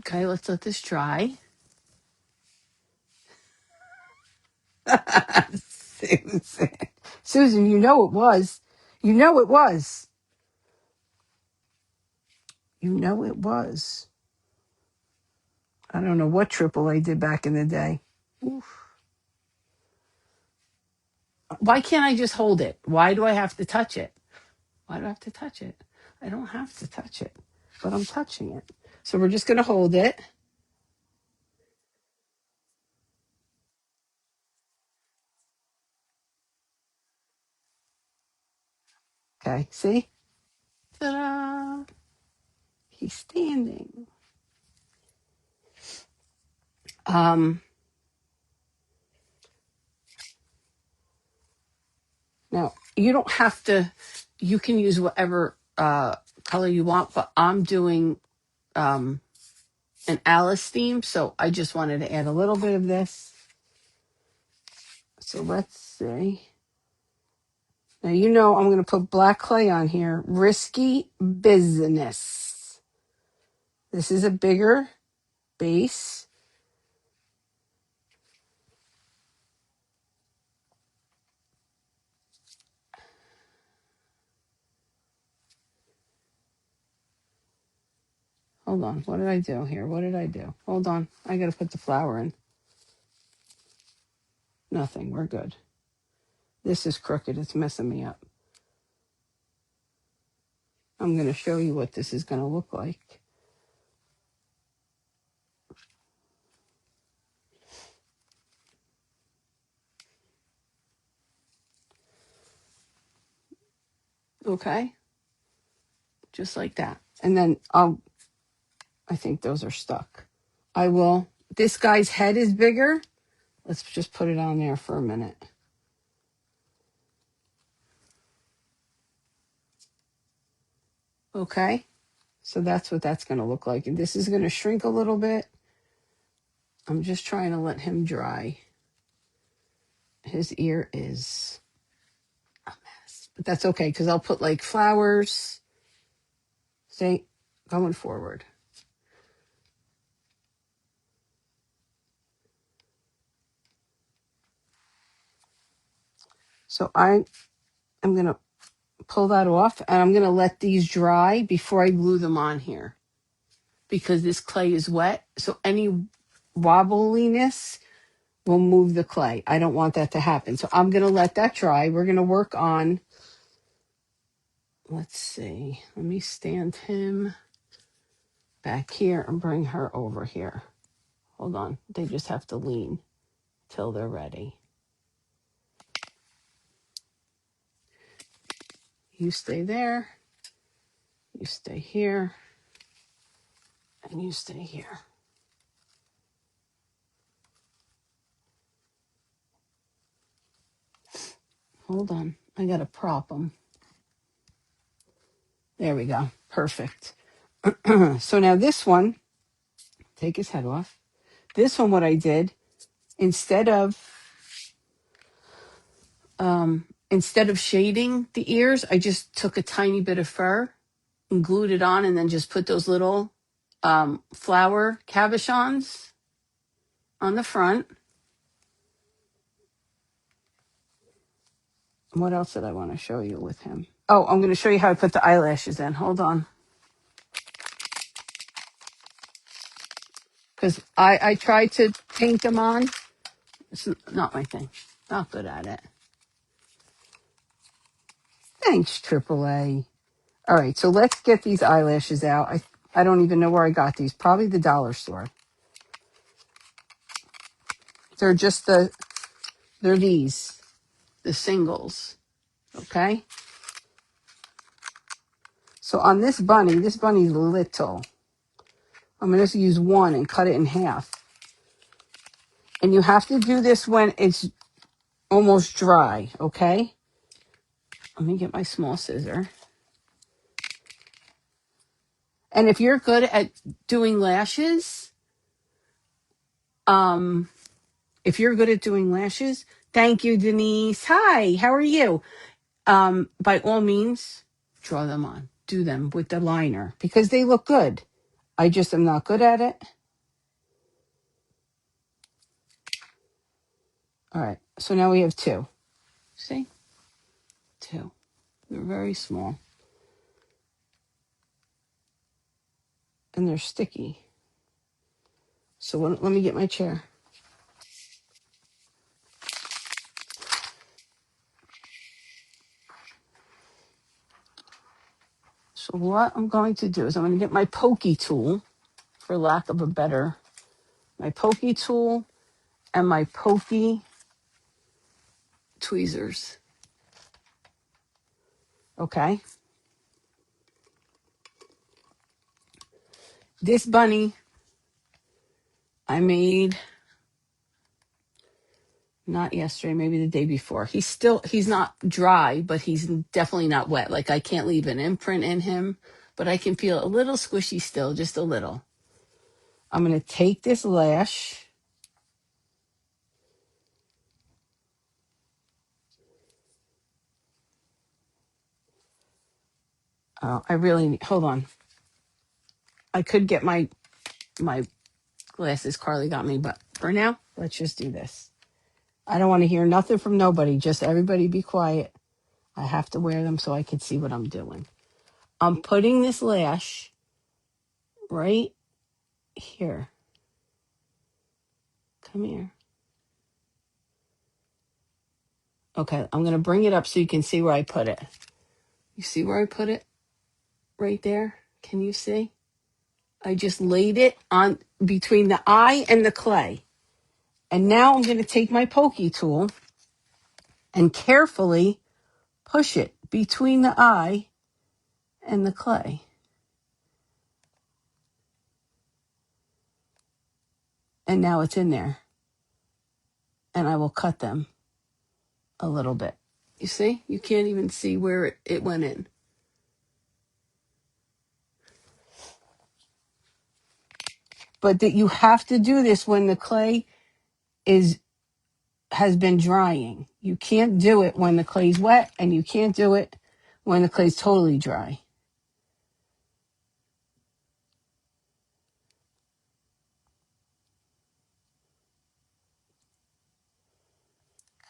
Okay, let's let this dry. Susan. Susan, you know it was. You know it was. You know it was. I don't know what AAA did back in the day. Oof. Why can't I just hold it? Why do I have to touch it? Why do I have to touch it? I don't have to touch it, but I'm touching it. So we're just going to hold it. Okay, see? Ta-da! He's standing. Um, Now, you don't have to, you can use whatever color you want, but I'm doing um, an Alice theme, so I just wanted to add a little bit of this. So let's see. Now, you know I'm going to put black clay on here. Risky Business. This is a bigger base. Hold on. What did I do here? What did I do? Hold on. I got to put the flower in. Nothing. We're good. This is crooked. It's messing me up. I'm going to show you what this is going to look like. Okay. Just like that. And then I think those are stuck. I will, this guy's head is bigger. Let's just put it on there for a minute. Okay, so that's what that's going to look like. And this is going to shrink a little bit. I'm just trying to let him dry. His ear is a mess, but that's okay because I'll put like flowers. Stay going forward. So I am going to pull that off and I'm going to let these dry before I glue them on here because this clay is wet. So any wobbliness will move the clay. I don't want that to happen. So I'm going to let that dry. We're going to work on, let's see, let me stand him back here and bring her over here. Hold on. They just have to lean till they're ready. You stay there. You stay here. And you stay here. Hold on. I got to prop them. There we go. Perfect. So now this one, take his head off. This one, what I did, instead of shading the ears, I just took a tiny bit of fur and glued it on and then just put those little flower cabochons on the front. What else did I want to show you with him? Oh, I'm going to show you how I put the eyelashes in. Hold on. Because I tried to paint them on. It's not my thing. Not good at it. Thanks, AAA. All right, so let's get these eyelashes out. I don't even know where I got these. Probably the dollar store. They're just they're these, the singles. Okay? So on this bunny's little. I'm going to use one and cut it in half. And you have to do this when it's almost dry, okay? Let me get my small scissor. And if you're good at doing lashes, thank you, Denise. Hi, how are you? By all means, draw them on. Do them with the liner because they look good. I just am not good at it. All right, so now we have two. See? Two. They're very small. And they're sticky. So let me get my chair. So what I'm going to do is I'm going to get my pokey tool, for lack of a better, my pokey tool and my pokey tweezers. Okay. This bunny I made not yesterday, maybe the day before. He's not dry, but he's definitely not wet. Like I can't leave an imprint in him, but I can feel a little squishy still, just a little. I'm going to take this lash. I really need, hold on. I could get my glasses. Carly got me, but for now, let's just do this. I don't want to hear nothing from nobody. Just everybody be quiet. I have to wear them so I can see what I'm doing. I'm putting this lash right here. Come here. Okay, I'm going to bring it up so you can see where I put it. You see where I put it? Right there. Can you see? I just laid it on between the eye and the clay. And now I'm going to take my pokey tool and carefully push it between the eye and the clay. And now it's in there. And I will cut them a little bit. You see? You can't even see where it went in. But that you have to do this when the clay has been drying. You can't do it when the clay's wet, and you can't do it when the clay's totally dry.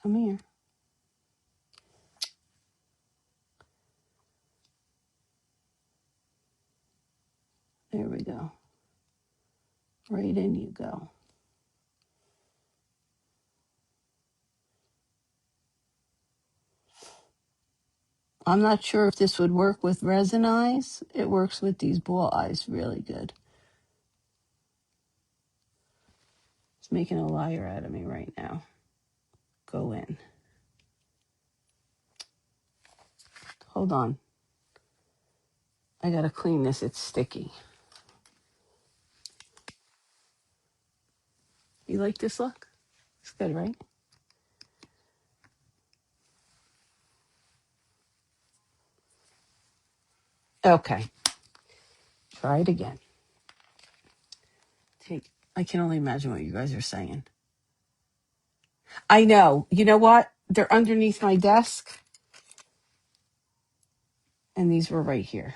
Come here. There we go. Right in you go. I'm not sure if this would work with resin eyes. It works with these ball eyes really good. It's making a liar out of me right now. Go in. Hold on. I gotta clean this. It's sticky. You like this look? It's good, right? Okay. Try it again. I can only imagine what you guys are saying. I know. You know what? They're underneath my desk. And these were right here.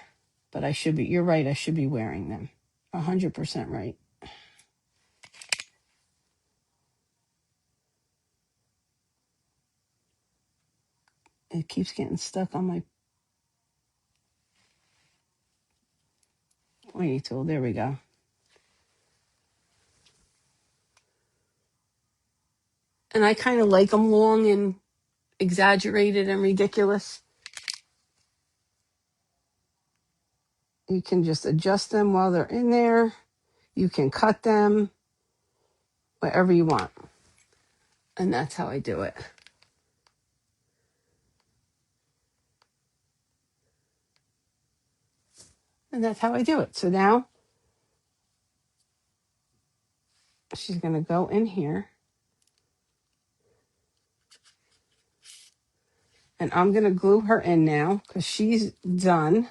But you're right, I should be wearing them. 100% right. It keeps getting stuck on my pointy tool. There we go. And I kind of like them long and exaggerated and ridiculous. You can just adjust them while they're in there. You can cut them, whatever you want. And that's how I do it. And that's how I do it. So now she's going to go in here. And I'm going to glue her in now because she's done.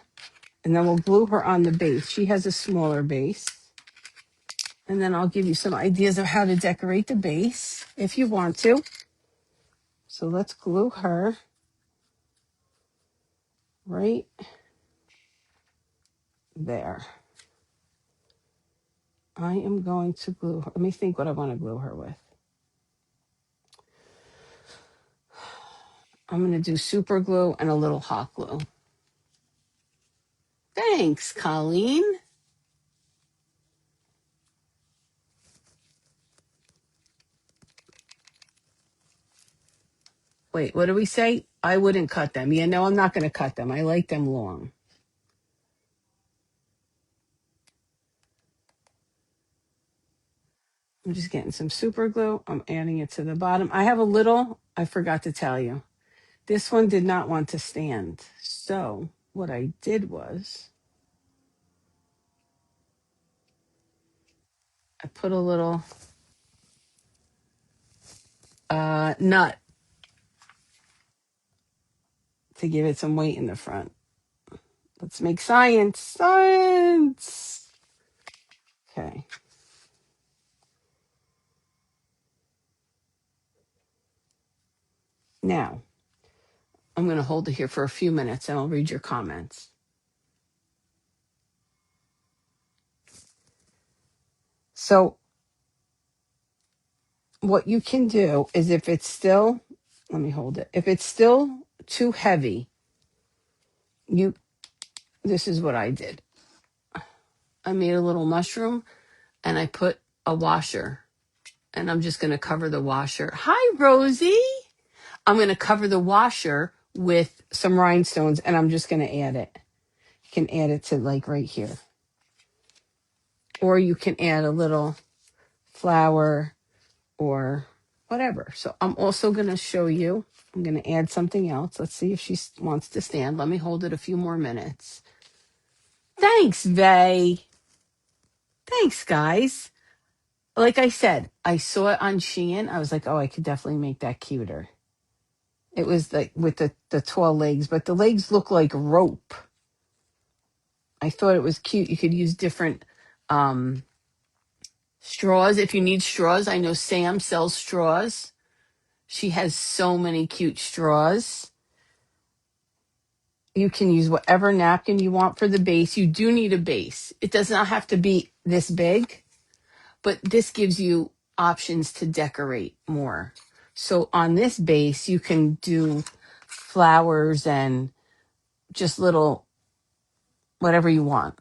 And then we'll glue her on the base. She has a smaller base. And then I'll give you some ideas of how to decorate the base if you want to. So let's glue her right there. I am going to glue her. Let me think what I want to glue her with. I'm going to do super glue and a little hot glue. Thanks, Colleen. Wait, what do we say? I wouldn't cut them. Yeah, no, I'm not going to cut them. I like them long. I'm just getting some super glue. I'm adding it to the bottom. I have a little, I forgot to tell you. This one did not want to stand. So what I did was I put a little nut to give it some weight in the front. Let's make science. Science. Okay. Now, I'm going to hold it here for a few minutes and I'll read your comments. So, what you can do is if it's still, let me hold it. If it's still too heavy, this is what I did. I made a little mushroom and I put a washer and I'm just going to cover the washer. Hi, Rosie. I'm going to cover the washer with some rhinestones and I'm just going to add it. You can add it to like right here. Or you can add a little flower or whatever. So I'm also going to show you. I'm going to add something else. Let's see if she wants to stand. Let me hold it a few more minutes. Thanks, Vay. Thanks, guys. Like I said, I saw it on Shein. I was like, oh, I could definitely make that cuter. It was like with the tall legs, but the legs look like rope. I thought it was cute. You could use different um, straws if you need straws. I know Sam sells straws. She has so many cute straws. You can use whatever napkin you want for the base. You do need a base. It does not have to be this big, but this gives you options to decorate more. So on this base, you can do flowers and just little whatever you want.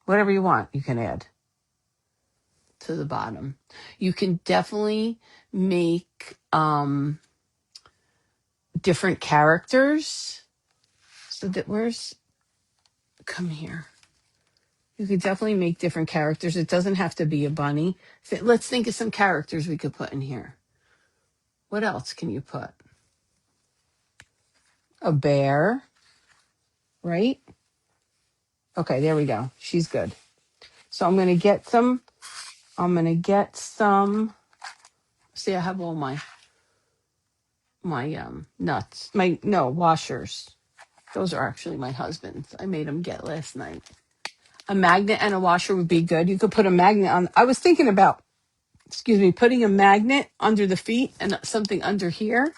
Whatever you want, you can add to the bottom. You can definitely make different characters. So that where's come here. You could definitely make different characters. It doesn't have to be a bunny. Let's think of some characters we could put in here. What else can you put? A bear, right? Okay, there we go. She's good. So I'm going to get some. See, I have all my nuts. My no washers. Those are actually my husband's. I made him get last night. A magnet and a washer would be good. You could put a magnet on. I was thinking about, excuse me, putting a magnet under the feet and something under here,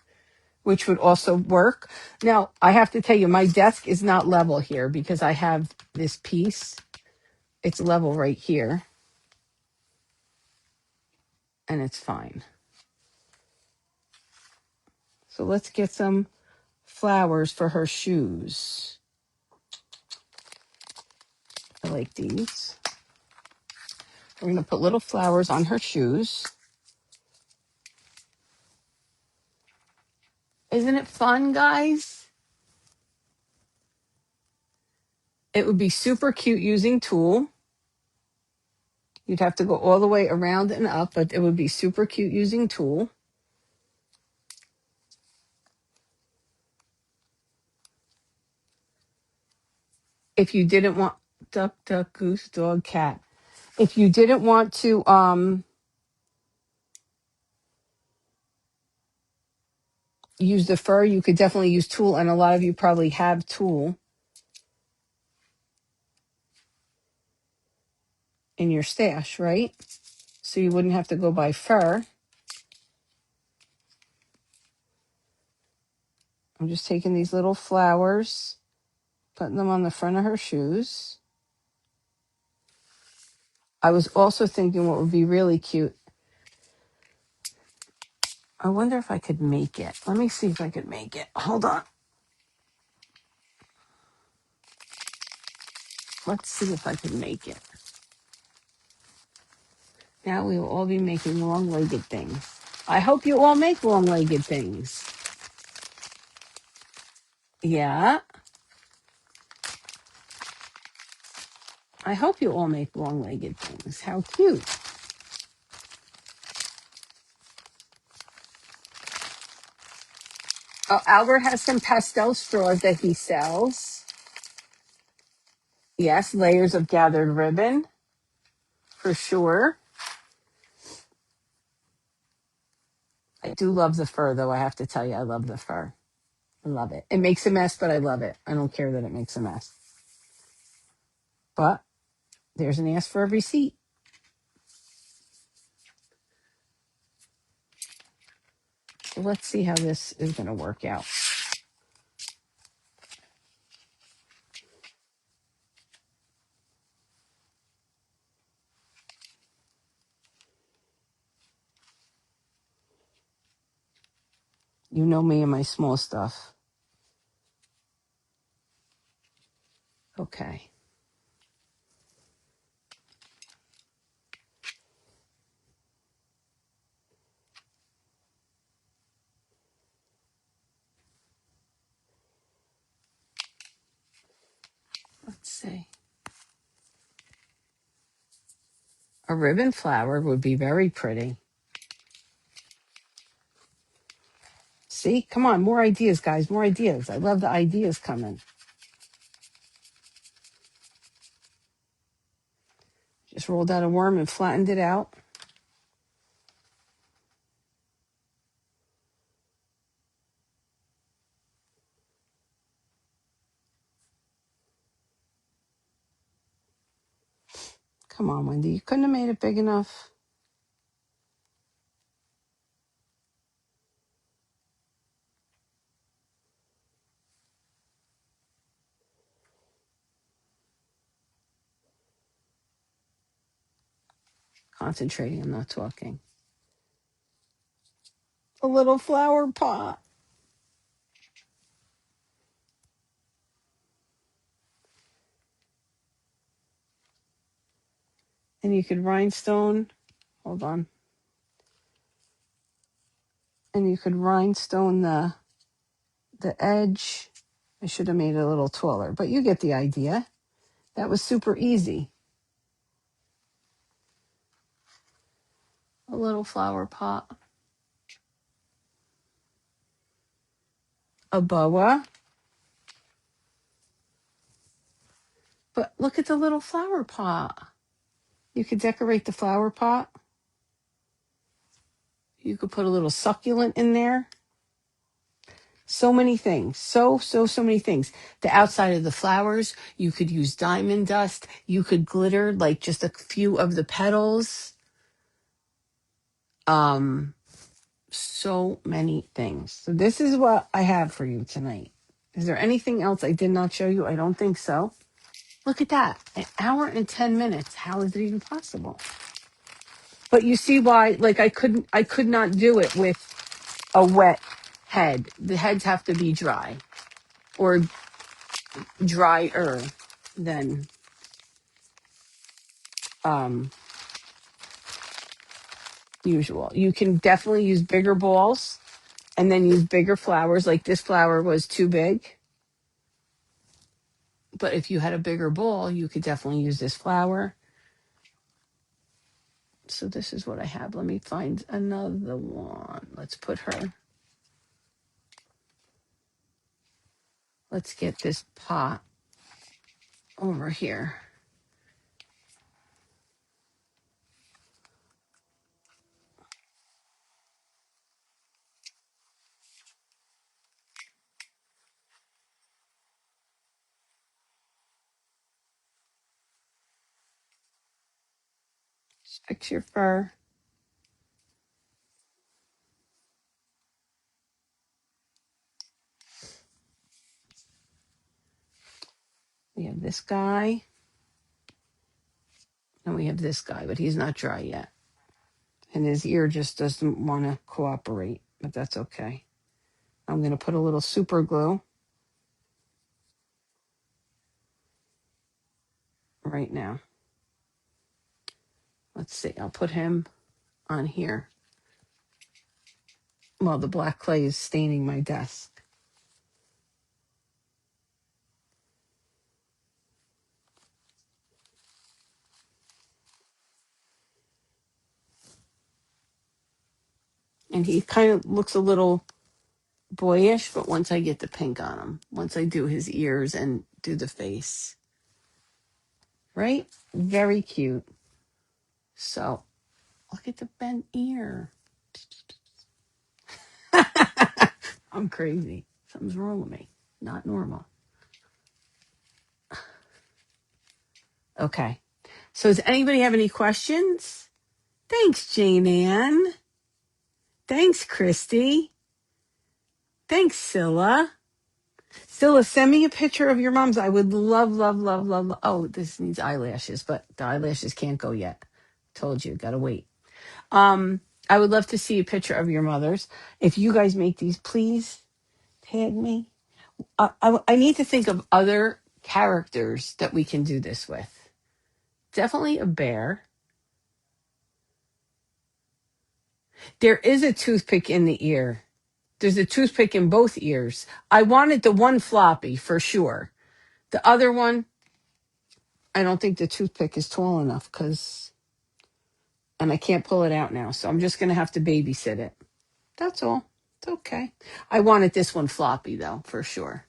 which would also work. Now, I have to tell you, my desk is not level here because I have this piece. It's level right here, and it's fine. So let's get some flowers for her shoes. I like these. We're going to put little flowers on her shoes. Isn't it fun, guys? It would be super cute using tulle. You'd have to go all the way around and up, but it would be super cute using tulle. If you didn't want duck, duck, goose, dog, cat. If you didn't want to use the fur, you could definitely use tulle, and a lot of you probably have tulle in your stash, right? So you wouldn't have to go buy fur. I'm just taking these little flowers, putting them on the front of her shoes. I was also thinking what would be really cute. I wonder if I could make it. Let me see if I could make it. Hold on. Let's see if I can make it. Now we will all be making long-legged things. I hope you all make long-legged things. Yeah. I hope you all make long-legged things. How cute. Oh, Albert has some pastel straws that he sells. Yes, layers of gathered ribbon, for sure. I do love the fur, though. I have to tell you, I love the fur. I love it. It makes a mess, but I love it. I don't care that it makes a mess. But there's an ass for every seat. So let's see how this is going to work out. You know me and my small stuff. Okay. Let's see. A ribbon flower would be very pretty. See? Come on, more ideas, guys. More ideas. I love the ideas coming. Just rolled out a worm and flattened it out. Come on, Wendy. You couldn't have made it big enough. Concentrating. I'm not talking. A little flower pot. And you could rhinestone. Hold on. And you could rhinestone the edge. I should have made it a little taller, but you get the idea. That was super easy. A little flower pot. A boa. But look at the little flower pot. You could decorate the flower pot. You could put a little succulent in there. So many things. So many things. The outside of the flowers, you could use diamond dust. You could glitter like just a few of the petals. So many things. So this is what I have for you tonight. Is there anything else I did not show you? I don't think so. Look at that. An hour and 10 minutes. How is it even possible? But you see why, like I could not do it with a wet head. The heads have to be dry or drier than um usual. You can definitely use bigger balls and then use bigger flowers. Like this flower was too big. But if you had a bigger ball, you could definitely use this flower. So this is what I have. Let me find another one. Let's put her. Let's get this pot over here. Fix your fur. We have this guy. And we have this guy, but he's not dry yet. And his ear just doesn't want to cooperate, but that's okay. I'm going to put a little super glue right now. Let's see. I'll put him on here. Well, the black clay is staining my desk. And he kind of looks a little boyish, but once I get the pink on him, once I do his ears and do the face, right? Very cute. So look at the bent ear. I'm crazy. Something's wrong with me. Not normal. Okay. So does anybody have any questions? Thanks, Jane Ann. Thanks, Christy. Thanks, Scylla. Scylla, send me a picture of your mom's. I would love, love, love, love. Oh, this needs eyelashes, but the eyelashes can't go yet. Told you, gotta wait. I would love to see a picture of your mother's. If you guys make these, please tag me. I need to think of other characters that we can do this with. Definitely a bear. There is a toothpick in the ear. There's a toothpick in both ears. I wanted the one floppy for sure. The other one, I don't think the toothpick is tall enough and I can't pull it out now. So I'm just going to have to babysit it. That's all. It's okay. I wanted this one floppy though, for sure.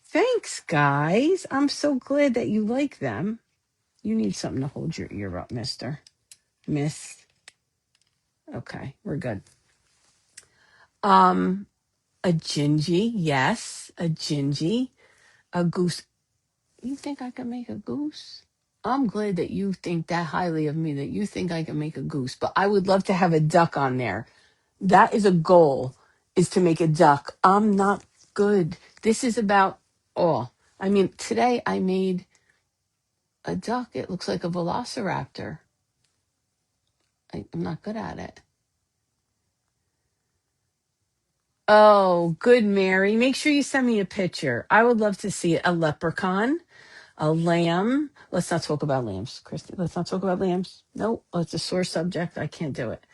Thanks, guys. I'm so glad that you like them. You need something to hold your ear up, mister. Miss. Okay, we're good. Um, A gingy, yes, a gingy, a goose. You think I can make a goose? I'm glad that you think that highly of me, that you think I can make a goose, but I would love to have a duck on there. That is a goal, is to make a duck. I'm not good. This is about, oh, I mean, today I made a duck. It looks like a velociraptor. I'm not good at it. Oh, good, Mary. Make sure you send me a picture. I would love to see it. A leprechaun, a lamb. Let's not talk about lambs, Christy. Let's not talk about lambs. No, it's a sore subject. I can't do it.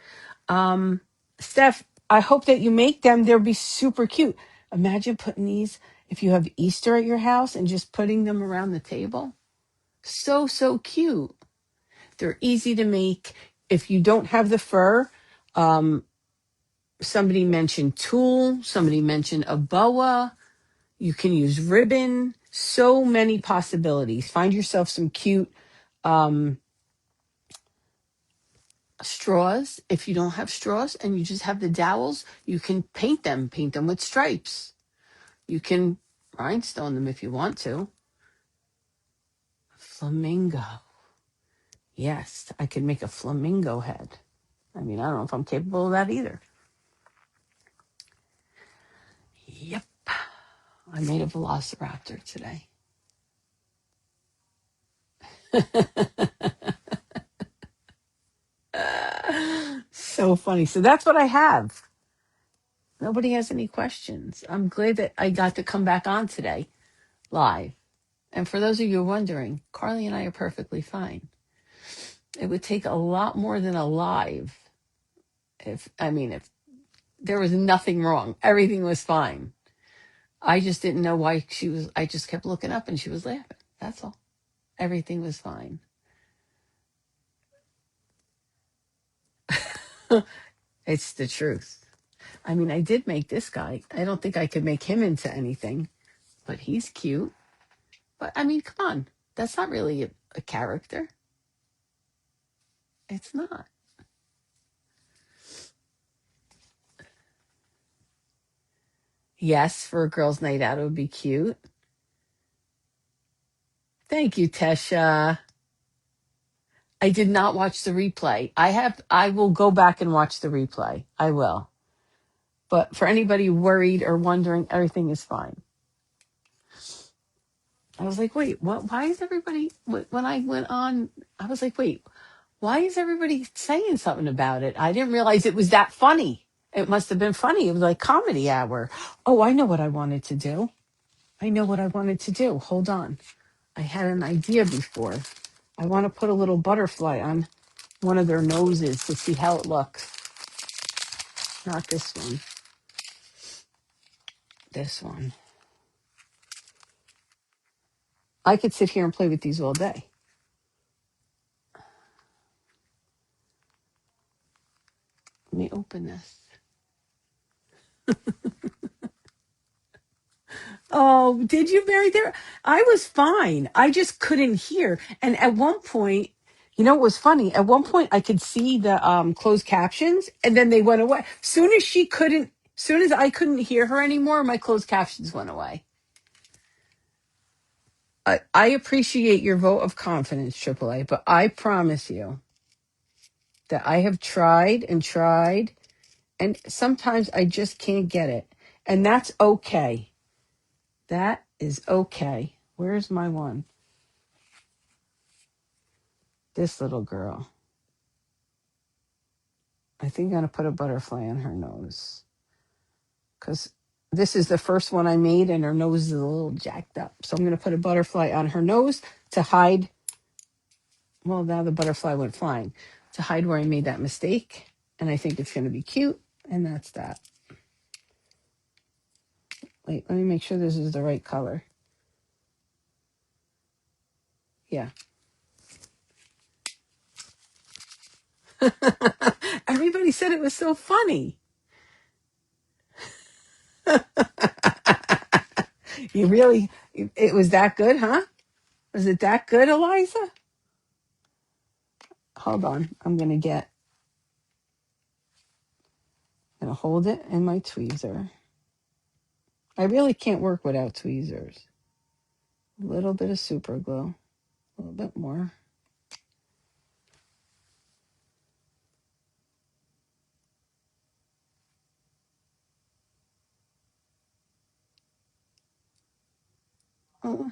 Um, Steph, I hope that you make them. They'll be super cute. Imagine putting these, if you have Easter at your house, and just putting them around the table. So, so cute. They're easy to make. If you don't have the fur, um, somebody mentioned tulle, somebody mentioned a boa. You can use ribbon. So many possibilities. Find yourself some cute um, straws. If you don't have straws and you just have the dowels, you can paint them with stripes. You can rhinestone them if you want to. Flamingo. Yes, I could make a flamingo head. I mean, I don't know if I'm capable of that either. Yep, I made a velociraptor today. So funny. So that's what I have. Nobody has any questions. I'm glad that I got to come back on today live. And for those of you wondering, Carly and I are perfectly fine. It would take a lot more than a live if there was nothing wrong. Everything was fine. I just didn't know why I just kept looking up and she was laughing. That's all. Everything was fine. It's the truth. I mean, I did make this guy. I don't think I could make him into anything, but he's cute. But I mean, come on. That's not really a character. It's not. Yes, for a girls' night out, it would be cute. Thank you, Tesha. I did not watch the replay. I will go back and watch the replay. I will. But for anybody worried or wondering, everything is fine. I was like, wait, what? Why is everybody, when I went on, I was like, wait, why is everybody saying something about it? I didn't realize it was that funny. It must have been funny. It was like comedy hour. Oh, I know what I wanted to do. I know what I wanted to do. Hold on. I had an idea before. I want to put a little butterfly on one of their noses to see how it looks. Not this one. This one. I could sit here and play with these all day. Let me open this. Oh, did you, Mary? There, I was fine. I just couldn't hear. And at one point, it was funny. At one point, I could see the closed captions, and then they went away. Soon as I couldn't hear her anymore, my closed captions went away. I appreciate your vote of confidence, AAA, but I promise you that I have tried and tried, and sometimes I just can't get it, and that's okay. That is okay. Where's my one? This little girl. I think I'm going to put a butterfly on her nose because this is the first one I made and her nose is a little jacked up. So I'm going to put a butterfly on her nose to hide. Well, now the butterfly went flying to hide where I made that mistake. And I think it's going to be cute. And that's that. Wait, let me make sure this is the right color. Yeah. Everybody said it was so funny. You really, it was that good, huh? Was it that good, Eliza? Hold on. I'm going to hold it in my tweezer. I really can't work without tweezers. A little bit of super glue, a little bit more. Oh,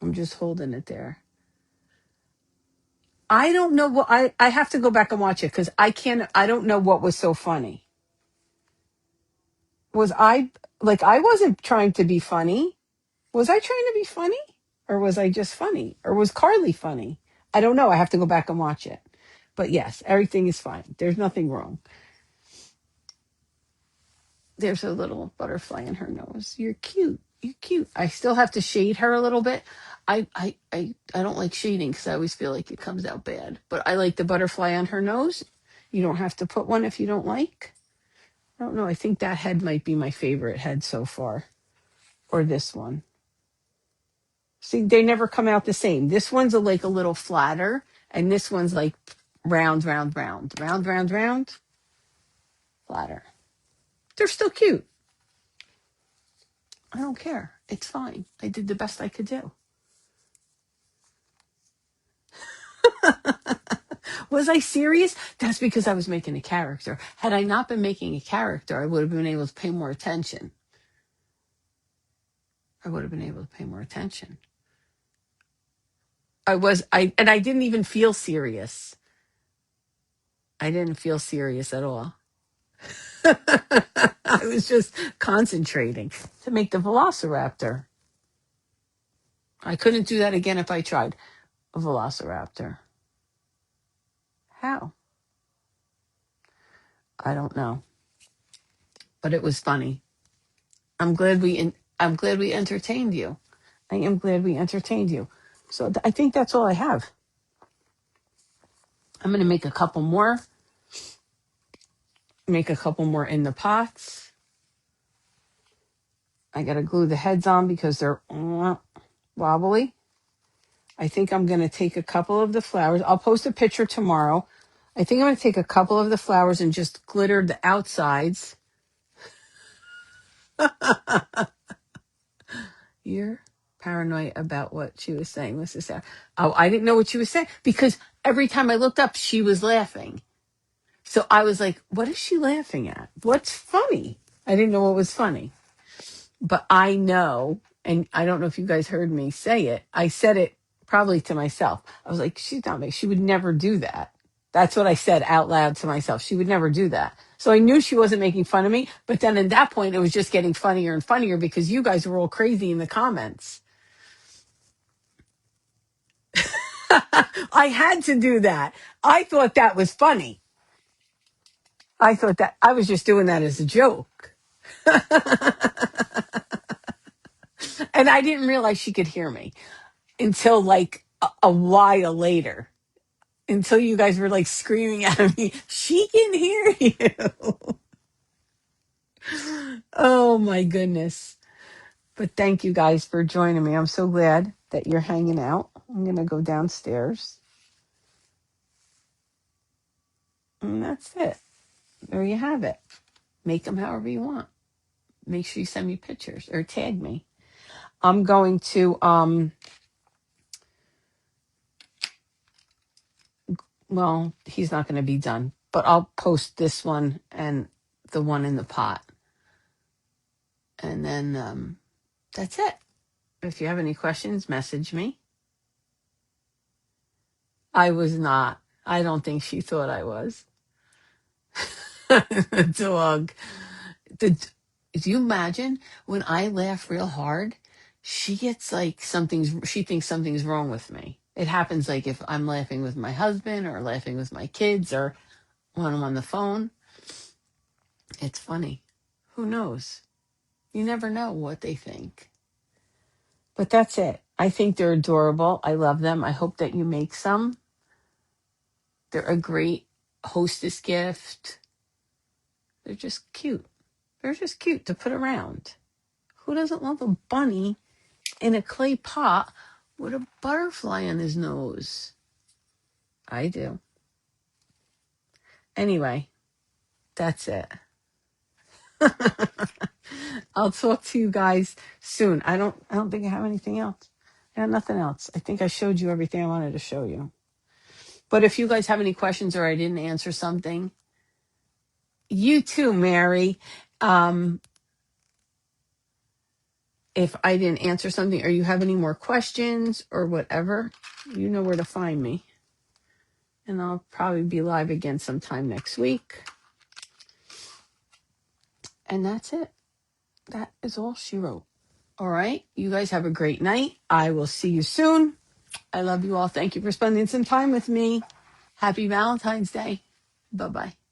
I'm just holding it there. I don't know what I have to go back and watch it because I don't know what was so funny. Was I like I wasn't trying to be funny? Was I trying to be funny? Or was I just funny? Or was Carly funny? I don't know. I have to go back and watch it. But yes, everything is fine. There's nothing wrong. There's a little butterfly in her nose. You're cute. You're cute. I still have to shade her a little bit. I don't like shading because I always feel like it comes out bad. But I like the butterfly on her nose. You don't have to put one if you don't like. I don't know. I think that head might be my favorite head so far. Or this one. See, they never come out the same. This one's like a little flatter, and this one's like round, round, round, round, round, round, flatter. They're still cute. I don't care. It's fine. I did the best I could do. Was I serious? That's because I was making a character. Had I not been making a character, I would have been able to pay more attention. I would have been able to pay more attention. And I didn't even feel serious. I didn't feel serious at all. I was just concentrating to make the velociraptor. I couldn't do that again if I tried. A velociraptor. How? I don't know. But it was funny. I'm glad we entertained you. I am glad we entertained you. So I think that's all I have. I'm going to make a couple more. Make a couple more in the pots. I got to glue the heads on because they're wobbly. I think I'm going to take a couple of the flowers. I'll post a picture tomorrow. I think I'm going to take a couple of the flowers and just glitter the outsides. You're paranoid about what she was saying, Mrs. Sarah. Oh, I didn't know what she was saying because every time I looked up, she was laughing. So I was like, what is she laughing at? What's funny? I didn't know what was funny. But I know, and I don't know if you guys heard me say it. I said it probably to myself. I was like, she's not me. She would never do that. That's what I said out loud to myself. She would never do that. So I knew she wasn't making fun of me. But then at that point, it was just getting funnier and funnier because you guys were all crazy in the comments. I had to do that. I thought that was funny. I thought that I was just doing that as a joke. And I didn't realize she could hear me until like a while later. Until you guys were like screaming at me, she can hear you. Oh my goodness. But thank you guys for joining me. I'm so glad that you're hanging out. I'm going to go downstairs. And that's it. There you have it. Make them however you want. Make sure you send me pictures or tag me. I'm going to well, he's not going to be done, but I'll post this one and the one in the pot. And then that's it. If you have any questions, message me. I was not. I don't think she thought I was. Dog. The, do you imagine when I laugh real hard? She gets like she thinks something's wrong with me. It happens like if I'm laughing with my husband or laughing with my kids or when I'm on the phone. It's funny. Who knows? You never know what they think. But that's it. I think they're adorable. I love them. I hope that you make some. They're a great hostess gift. They're just cute. They're just cute to put around. Who doesn't love a bunny in a clay pot with a butterfly on his nose? I do. Anyway, That's it. I'll talk to you guys soon. I don't think I have anything else. I got nothing else. I think I showed you everything I wanted to show you. But if you guys have any questions or I didn't answer something, you too, Mary. Um, if I didn't answer something or you have any more questions or whatever, you know where to find me. And I'll probably be live again sometime next week. And that's it. That is all she wrote. All right. You guys have a great night. I will see you soon. I love you all. Thank you for spending some time with me. Happy Valentine's Day. Bye bye.